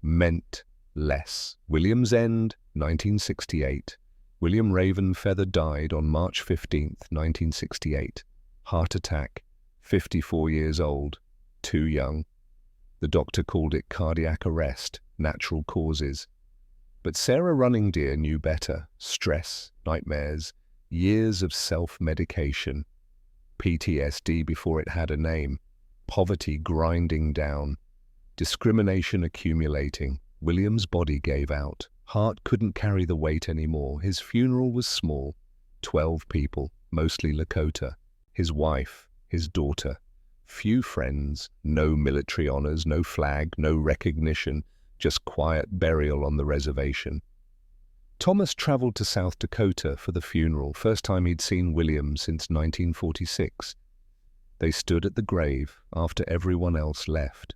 meant less. William's End, 1968. William Ravenfeather died on March 15, 1968. Heart attack, 54 years old, too young. The doctor called it cardiac arrest, natural causes. But Sarah Running Deer knew better. Stress, nightmares, years of self-medication. PTSD before it had a name. Poverty grinding down. Discrimination accumulating. William's body gave out. Heart couldn't carry the weight anymore. His funeral was small. 12 people, mostly Lakota. His wife, his daughter. Few friends, no military honors, no flag, no recognition, just quiet burial on the reservation. Thomas traveled to South Dakota for the funeral, first time he'd seen William since 1946. They stood at the grave after everyone else left.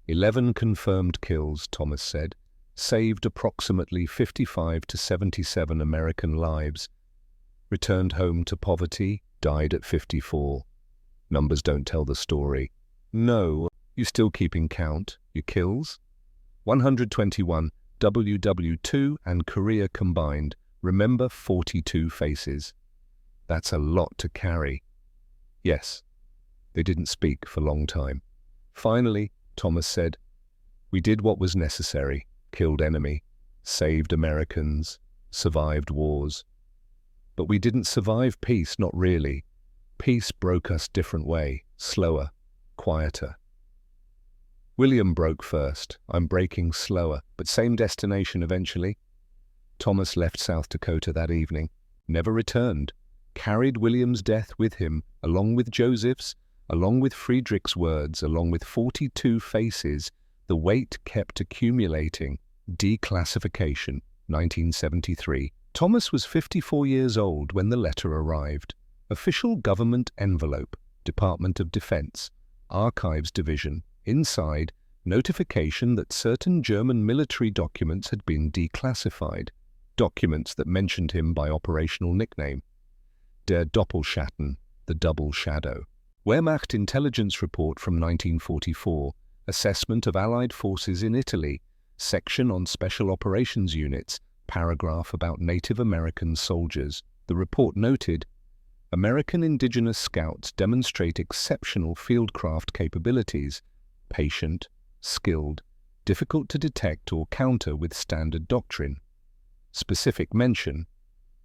11 confirmed kills, Thomas said, saved approximately 55 to 77 American lives, returned home to poverty, died at 54. Numbers don't tell the story. No, you still keeping count? Your kills? 121, WW2 and Korea combined. Remember 42 faces. That's a lot to carry. Yes. They didn't speak for a long time. Finally, Thomas said, we did what was necessary, killed enemy, saved Americans, survived wars. But we didn't survive peace, not really. Peace broke us different way, slower, quieter. William broke first. I'm breaking slower, but same destination eventually. Thomas left South Dakota that evening, never returned, carried William's death with him, along with Joseph's, along with Friedrich's words, along with 42 faces. The weight kept accumulating. Declassification, 1973. Thomas was 54 years old when the letter arrived. Official government envelope, Department of Defense, Archives Division. Inside, notification that certain German military documents had been declassified, documents that mentioned him by operational nickname. Der Doppelschatten, the double shadow. Wehrmacht intelligence report from 1944, assessment of Allied forces in Italy, section on special operations units, paragraph about Native American soldiers. The report noted, American indigenous scouts demonstrate exceptional fieldcraft capabilities, patient, skilled, difficult to detect or counter with standard doctrine. Specific mention,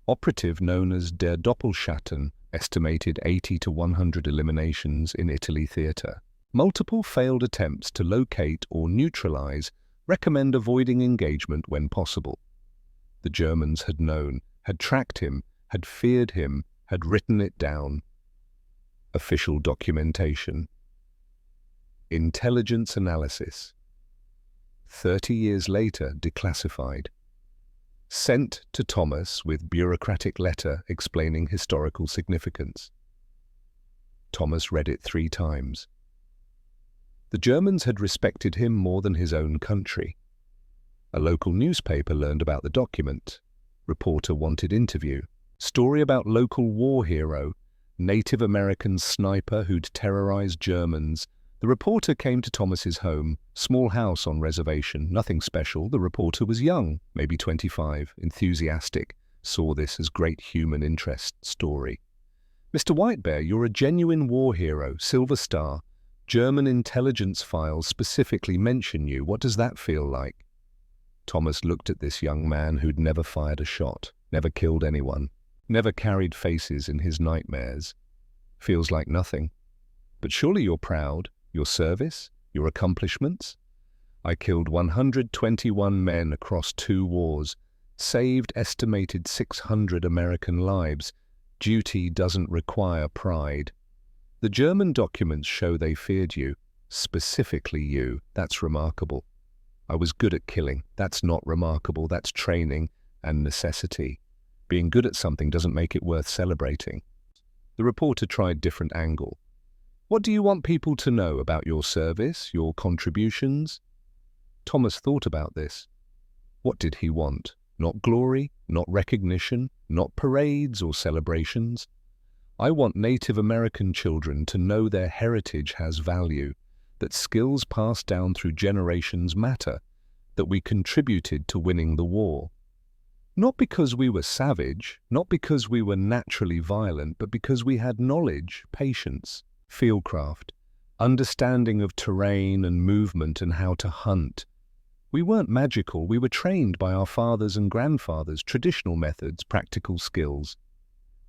operative known as Der Doppelschatten, estimated 80 to 100 eliminations in Italy theatre. Multiple failed attempts to locate or neutralize, recommend avoiding engagement when possible. The Germans had known, had tracked him, had feared him, had written it down. Official documentation. Intelligence analysis. 30 years later, declassified. Sent to Thomas with bureaucratic letter explaining historical significance. Thomas read it 3 times. The Germans had respected him more than his own country. A local newspaper learned about the document. Reporter wanted interview. Story about local war hero, Native American sniper who'd terrorized Germans. The reporter came to Thomas's home, small house on reservation, nothing special. The reporter was young, maybe 25, enthusiastic, saw this as great human interest story. Mr. Whitebear, you're a genuine war hero, Silver Star. German intelligence files specifically mention you. What does that feel like? Thomas looked at this young man who'd never fired a shot, never killed anyone, never carried faces in his nightmares. Feels like nothing. But surely you're proud. Your service? Your accomplishments? I killed 121 men across 2 wars, saved estimated 600 American lives. Duty doesn't require pride. The German documents show they feared you, specifically you. That's remarkable. I was good at killing. That's not remarkable. That's training and necessity. Being good at something doesn't make it worth celebrating. The reporter tried different angle. What do you want people to know about your service, your contributions? Thomas thought about this. What did he want? Not glory, not recognition, not parades or celebrations. I want Native American children to know their heritage has value, that skills passed down through generations matter, that we contributed to winning the war. Not because we were savage, not because we were naturally violent, but because we had knowledge, patience, fieldcraft, understanding of terrain and movement and how to hunt. We weren't magical, we were trained by our fathers and grandfathers, traditional methods, practical skills.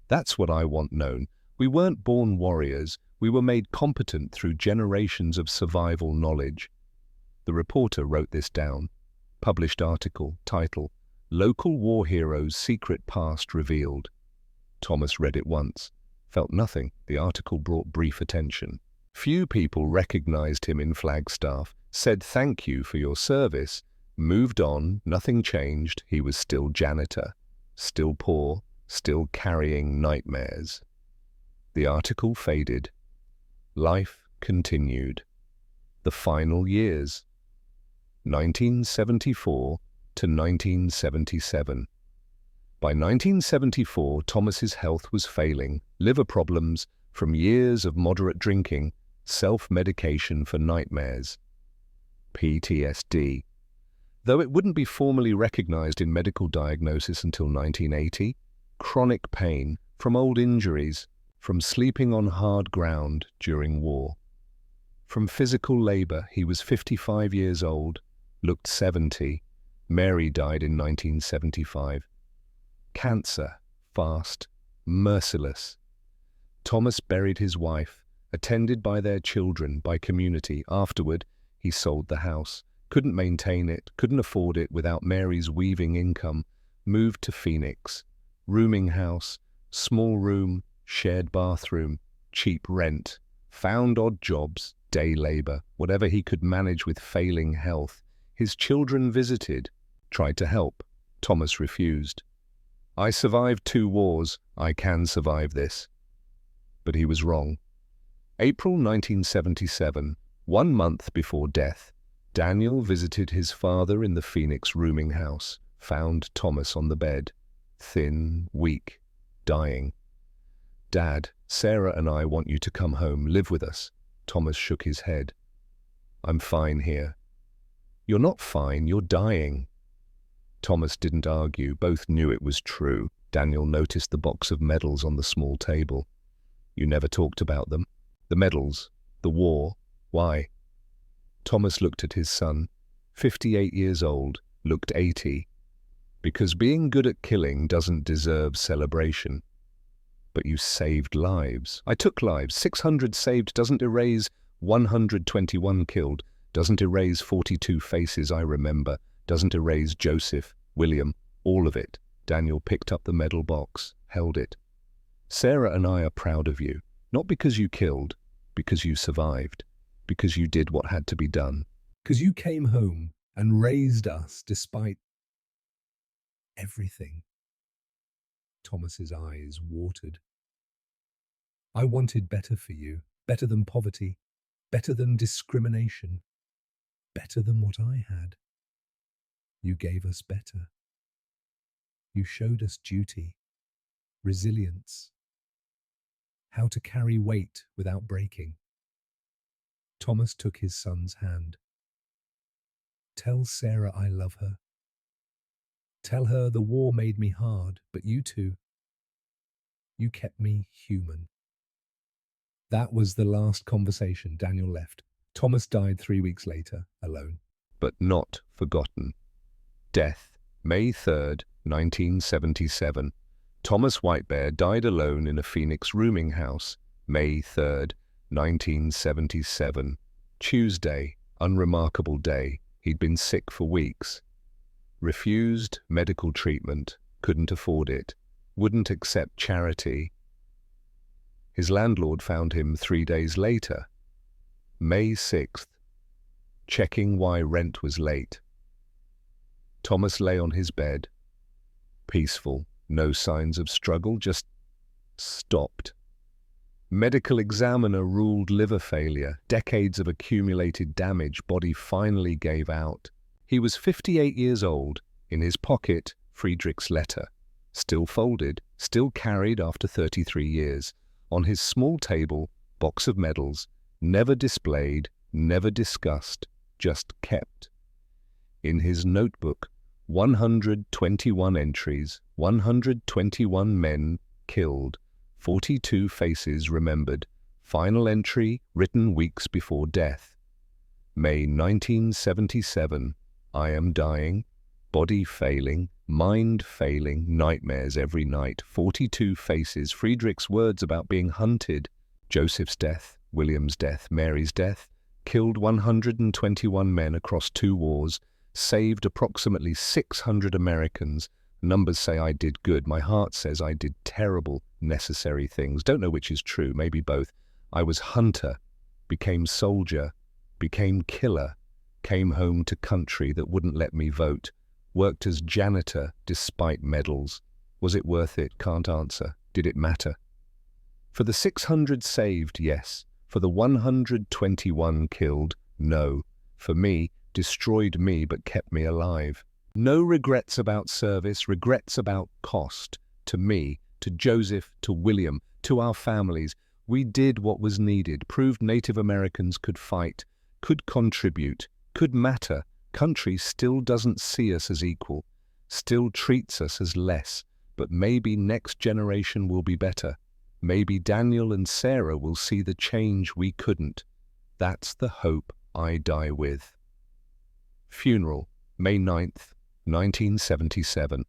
That's what I want known. We weren't born warriors, we were made competent through generations of survival knowledge. The reporter wrote this down. Published article, title, Local War Heroes' Secret Past Revealed. Thomas read it once. Felt nothing. The article brought brief attention. Few people recognized him in Flagstaff, said thank you for your service, moved on, nothing changed. He was still janitor, still poor, still carrying nightmares. The article faded. Life continued. The final years. 1974 to 1977. By 1974, Thomas's health was failing, liver problems from years of moderate drinking, self-medication for nightmares. PTSD. Though it wouldn't be formally recognized in medical diagnosis until 1980, chronic pain from old injuries, from sleeping on hard ground during war. From physical labor, he was 55 years old, looked 70. Mary died in 1975. Cancer, fast, merciless. Thomas buried his wife, attended by their children, by community. Afterward, he sold the house, couldn't maintain it, couldn't afford it without Mary's weaving income, moved to Phoenix. Rooming house, small room, shared bathroom, cheap rent, found odd jobs, day labor, whatever he could manage with failing health. His children visited, tried to help. Thomas refused. I survived 2 wars, I can survive this. But he was wrong. April 1977, 1 month before death, Daniel visited his father in the Phoenix rooming house, found Thomas on the bed, thin, weak, dying. "Dad, Sarah and I want you to come home, live with us." Thomas shook his head. "I'm fine here." "You're not fine, you're dying." Thomas didn't argue, both knew it was true. Daniel noticed the box of medals on the small table. "You never talked about them." "The medals, the war, why?" Thomas looked at his son, 58 years old, looked 80. "Because being good at killing doesn't deserve celebration." "But you saved lives." "I took lives. 600 saved doesn't erase 121 killed, doesn't erase 42 faces I remember, doesn't erase Joseph, William, all of it." Daniel picked up the medal box, held it. "Sarah and I are proud of you, not because you killed, because you survived, because you did what had to be done." Because you came home and raised us despite everything. Thomas's eyes watered. "I wanted better for you, better than poverty, better than discrimination, better than what I had. You gave us better. You showed us duty, resilience, how to carry weight without breaking." Thomas took his son's hand. "Tell Sarah I love her. Tell her the war made me hard, but you too. You kept me human." That was the last conversation. Daniel left. Thomas died 3 weeks later, alone. But not forgotten. Death, May 3rd, 1977. Thomas Whitebear died alone in a Phoenix rooming house, May 3rd, 1977. Tuesday, unremarkable day. He'd been sick for weeks. Refused medical treatment, couldn't afford it, wouldn't accept charity. His landlord found him 3 days later, May 6th, checking why rent was late. Thomas lay on his bed, peaceful, no signs of struggle, just stopped. Medical examiner ruled liver failure, decades of accumulated damage, body finally gave out. He was 58 years old, in his pocket, Friedrich's letter, still folded, still carried after 33 years. On his small table, box of medals, never displayed, never discussed, just kept. In his notebook, 121 entries, 121 men killed, 42 faces remembered, final entry written weeks before death. May 1977, I am dying, body failing, mind failing, nightmares every night, 42 faces, Friedrich's words about being hunted, Joseph's death, William's death, Mary's death, killed 121 men across 2 wars, saved approximately 600 Americans. Numbers say I did good. My heart says I did terrible, necessary things. Don't know which is true, maybe both. I was hunter, became soldier, became killer, came home to country that wouldn't let me vote, worked as janitor despite medals. Was it worth it? Can't answer. Did it matter? For the 600 saved, yes. For the 121 killed, no. For me, destroyed me but kept me alive. No regrets about service, regrets about cost. To me, to Joseph, to William, to our families. We did what was needed, proved Native Americans could fight, could contribute, could matter. Country still doesn't see us as equal, still treats us as less, but maybe next generation will be better. Maybe Daniel and Sarah will see the change we couldn't. That's the hope I die with. Funeral, May 9th, 1977.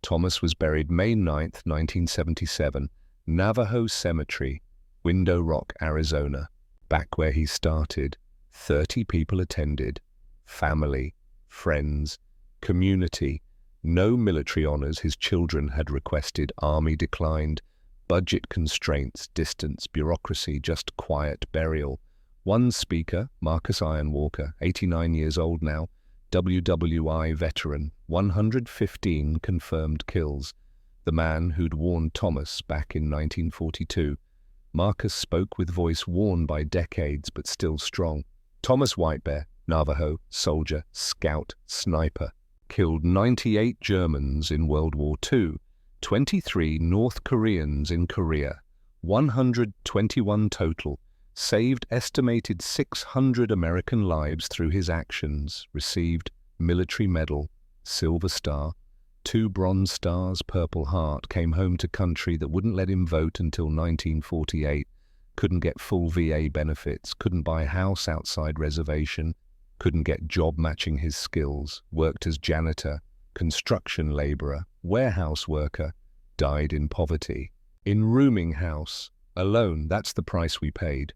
Thomas was buried May 9th, 1977, Navajo Cemetery, Window Rock, Arizona. Back where he started, 30 people attended. Family, friends, community. No military honors his children had requested. Army declined. Budget constraints, distance, bureaucracy, just quiet burial. One speaker, Marcus Ironwalker, 89 years old now, WW2 veteran, 115 confirmed kills. The man who'd warned Thomas back in 1942. Marcus spoke with voice worn by decades but still strong. Thomas Whitebear, Navajo, soldier, scout, sniper, killed 98 Germans in World War II, 23 North Koreans in Korea, 121 total, saved estimated 600 American lives through his actions, received Military Medal, Silver Star, 2 Bronze Stars, Purple Heart, came home to country that wouldn't let him vote until 1948, couldn't get full VA benefits, couldn't buy a house outside reservation, couldn't get job matching his skills, worked as janitor, construction laborer, warehouse worker, died in poverty. In rooming house, alone, that's the price we paid.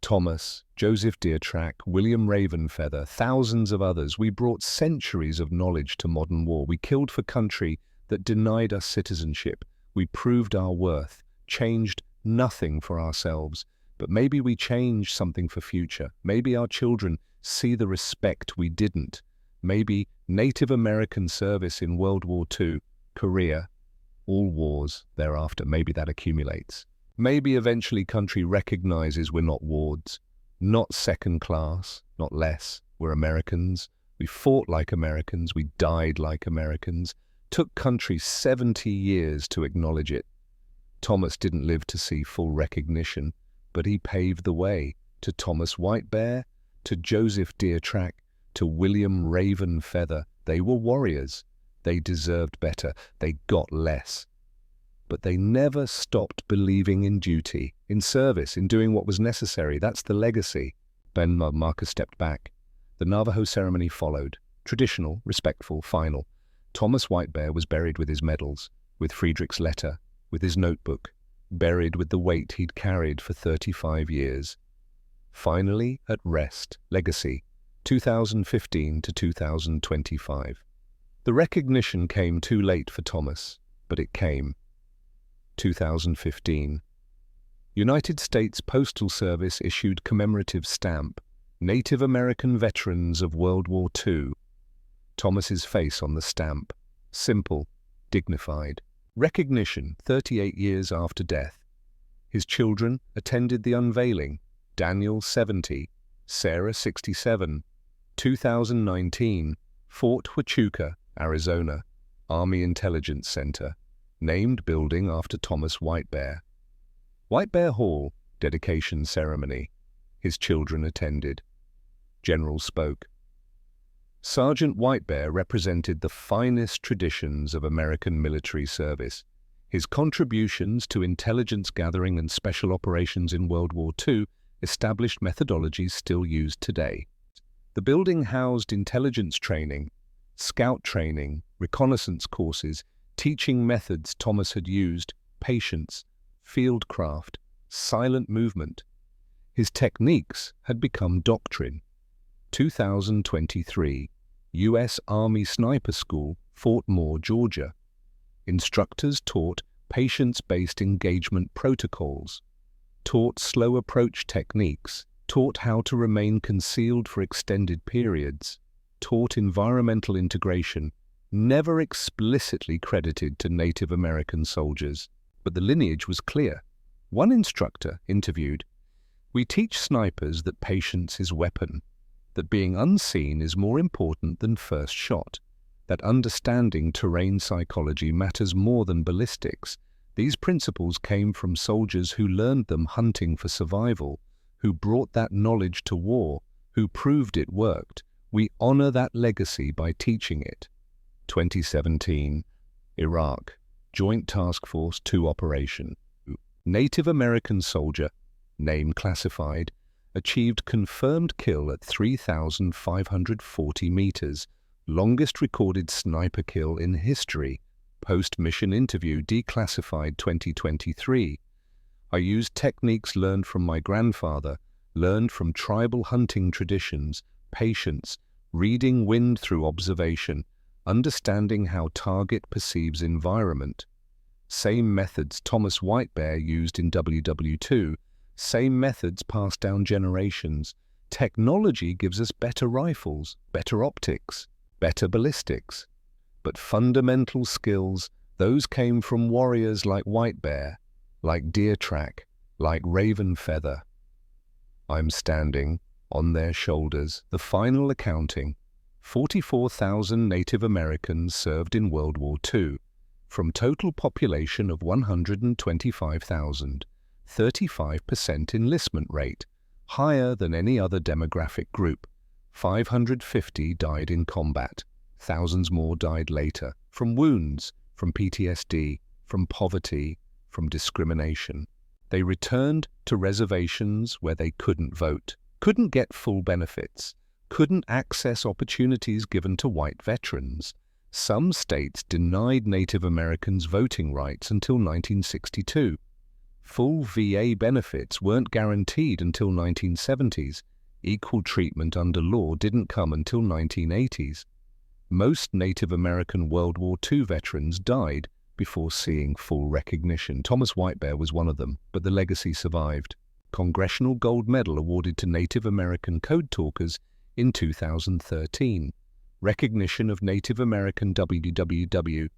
Thomas, Joseph Deertrack, William Ravenfeather, thousands of others, we brought centuries of knowledge to modern war. We killed for country that denied us citizenship. We proved our worth, changed nothing for ourselves, but maybe we changed something for future. Maybe our children see the respect we didn't. Maybe Native American service in World War II, Korea, all wars thereafter, maybe that accumulates. Maybe eventually country recognizes we're not wards, not second class, not less. We're Americans. We fought like Americans. We died like Americans. Took country 70 years to acknowledge it. Thomas didn't live to see full recognition, but he paved the way to Thomas Whitebear, to Joseph Deertrack, to William Ravenfeather. They were warriors. They deserved better. They got less. But they never stopped believing in duty, in service, in doing what was necessary. That's the legacy. Then Marcus stepped back. The Navajo ceremony followed. Traditional, respectful, final. Thomas Whitebear was buried with his medals, with Friedrich's letter, with his notebook, buried with the weight he'd carried for 35 years. Finally at rest. Legacy, 2015 to 2025. The recognition came too late for Thomas, but it came. 2015. United States Postal Service issued commemorative stamp, Native American Veterans of World War II. Thomas's face on the stamp, simple, dignified. Recognition 38 years after death. His children attended the unveiling, Daniel 70, Sarah 67, 2019, Fort Huachuca, Arizona, Army Intelligence Center, named building after Thomas Whitebear. Whitebear Hall, dedication ceremony. His children attended. General spoke. Sergeant Whitebear represented the finest traditions of American military service. His contributions to intelligence gathering and special operations in World War II established methodologies still used today. The building housed intelligence training, scout training, reconnaissance courses, teaching methods Thomas had used, patience, fieldcraft, silent movement. His techniques had become doctrine. 2023, U.S. Army Sniper School, Fort Moore, Georgia. Instructors taught patience-based engagement protocols, taught slow approach techniques, taught how to remain concealed for extended periods, taught environmental integration, never explicitly credited to Native American soldiers, but the lineage was clear. One instructor interviewed, "We teach snipers that patience is weapon, that being unseen is more important than first shot, that understanding terrain psychology matters more than ballistics. These principles came from soldiers who learned them hunting for survival, who brought that knowledge to war, who proved it worked. We honor that legacy by teaching it." 2017, Iraq, Joint Task Force 2 operation. Native American soldier, name classified, achieved confirmed kill at 3,540 meters, longest recorded sniper kill in history. Post-mission interview declassified 2023. I used techniques learned from my grandfather, learned from tribal hunting traditions, patience, reading wind through observation, understanding how target perceives environment. Same methods Thomas Whitebear used in WW2, same methods passed down generations. Technology gives us better rifles, better optics, better ballistics. But fundamental skills, those came from warriors like Whitebear, like Deertrack, Like raven feather, I'm standing on their shoulders. The final accounting: 44,000 Native Americans served in World War II, from total population of 125,000, 35% enlistment rate, higher than any other demographic group. 550 died in combat. Thousands more died later, from wounds, from PTSD, from poverty, from discrimination. They returned to reservations where they couldn't vote, couldn't get full benefits, couldn't access opportunities given to white veterans. Some states denied Native Americans voting rights until 1962. Full VA benefits weren't guaranteed until 1970s. Equal treatment under law didn't come until 1980s. Most Native American World War II veterans died before seeing full recognition. Thomas Whitebear was one of them, but the legacy survived. Congressional Gold Medal awarded to Native American code talkers in 2013. Recognition of Native American WW2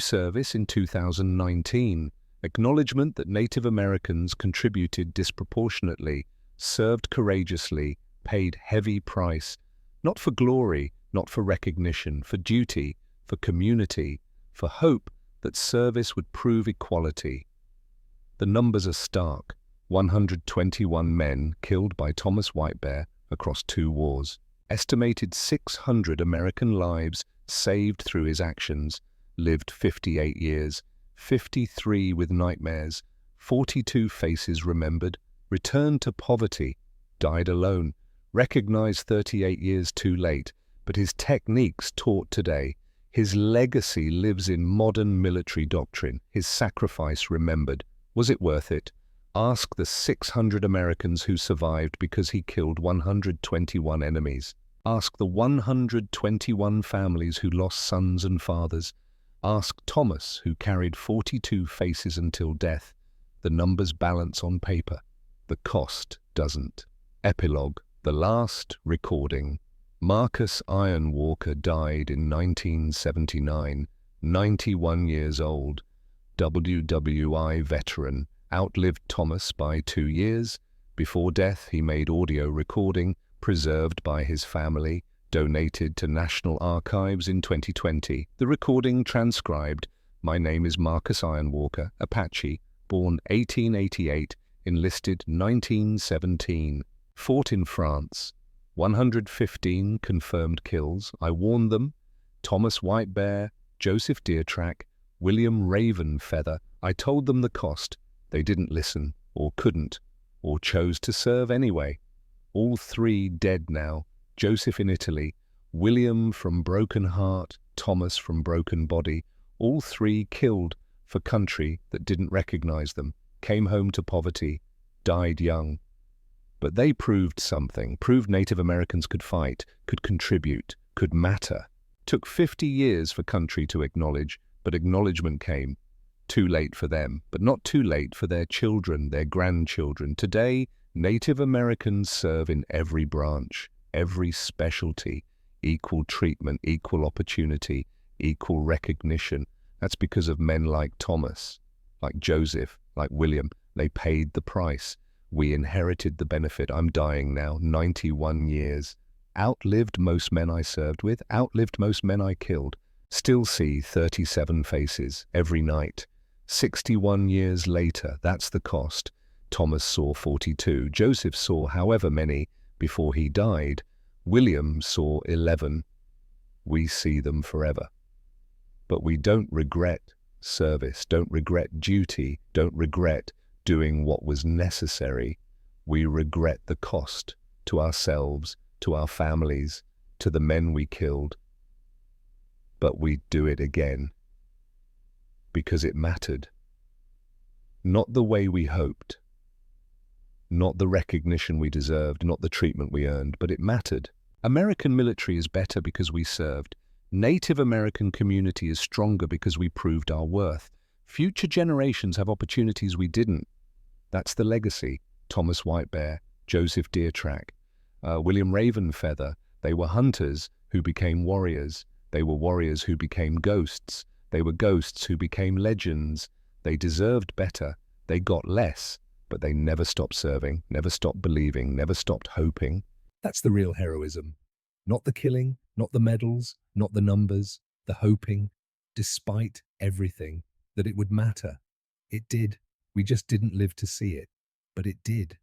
service in 2019. Acknowledgement that Native Americans contributed disproportionately, served courageously, paid heavy price, not for glory, not for recognition, for duty, for community, for hope that service would prove equality. The numbers are stark: 121 men killed by Thomas Whitebear across 2 wars. Estimated 600 American lives saved through his actions. Lived 58 years, 53 with nightmares, 42 faces remembered. Returned to poverty, died alone. Recognized 38 years too late, but his techniques taught today. His legacy lives in modern military doctrine. His sacrifice remembered. Was it worth it? Ask the 600 Americans who survived because he killed 121 enemies. Ask the 121 families who lost sons and fathers. Ask Thomas, who carried 42 faces until death. The numbers balance on paper. The cost doesn't. Epilogue. The last recording. Marcus Ironwalker died in 1979, 91 years old. WWI veteran, outlived Thomas by 2 years. Before death, he made audio recording, preserved by his family, donated to National Archives in 2020. The recording transcribed: "My name is Marcus Ironwalker, Apache, born 1888, enlisted 1917, fought in France. 115 confirmed kills. I warned them. Thomas Whitebear, Joseph Deertrack, William Ravenfeather. I told them the cost. They didn't listen, or couldn't, or chose to serve anyway. All 3 dead now. Joseph in Italy, William from broken heart, Thomas from broken body. All 3 killed for country that didn't recognize them, came home to poverty, died young. But they proved something, proved Native Americans could fight, could contribute, could matter. Took 50 years for country to acknowledge, but acknowledgement came. Too late for them, but not too late for their children, their grandchildren. Today, Native Americans serve in every branch, every specialty, equal treatment, equal opportunity, equal recognition. That's because of men like Thomas, like Joseph, like William. They paid the price. We inherited the benefit. I'm dying now, 91 years. Outlived most men I served with, outlived most men I killed. Still see 37 faces every night. 61 years later, that's the cost. Thomas saw 42. Joseph saw however many before he died. William saw 11. We see them forever. But we don't regret service, don't regret duty, don't regret doing what was necessary. We regret the cost to ourselves, to our families, to the men we killed. But we do it again because it mattered. Not the way we hoped, not the recognition we deserved, not the treatment we earned, but it mattered. American military is better because we served. Native American community is stronger because we proved our worth. Future generations have opportunities we didn't. That's the legacy. Thomas Whitebear, Joseph Deertrack, William Ravenfeather. They were hunters who became warriors. They were warriors who became ghosts. They were ghosts who became legends. They deserved better. They got less. But they never stopped serving, never stopped believing, never stopped hoping. That's the real heroism. Not the killing, not the medals, not the numbers, the hoping, despite everything, that it would matter. It did. We just didn't live to see it. But it did.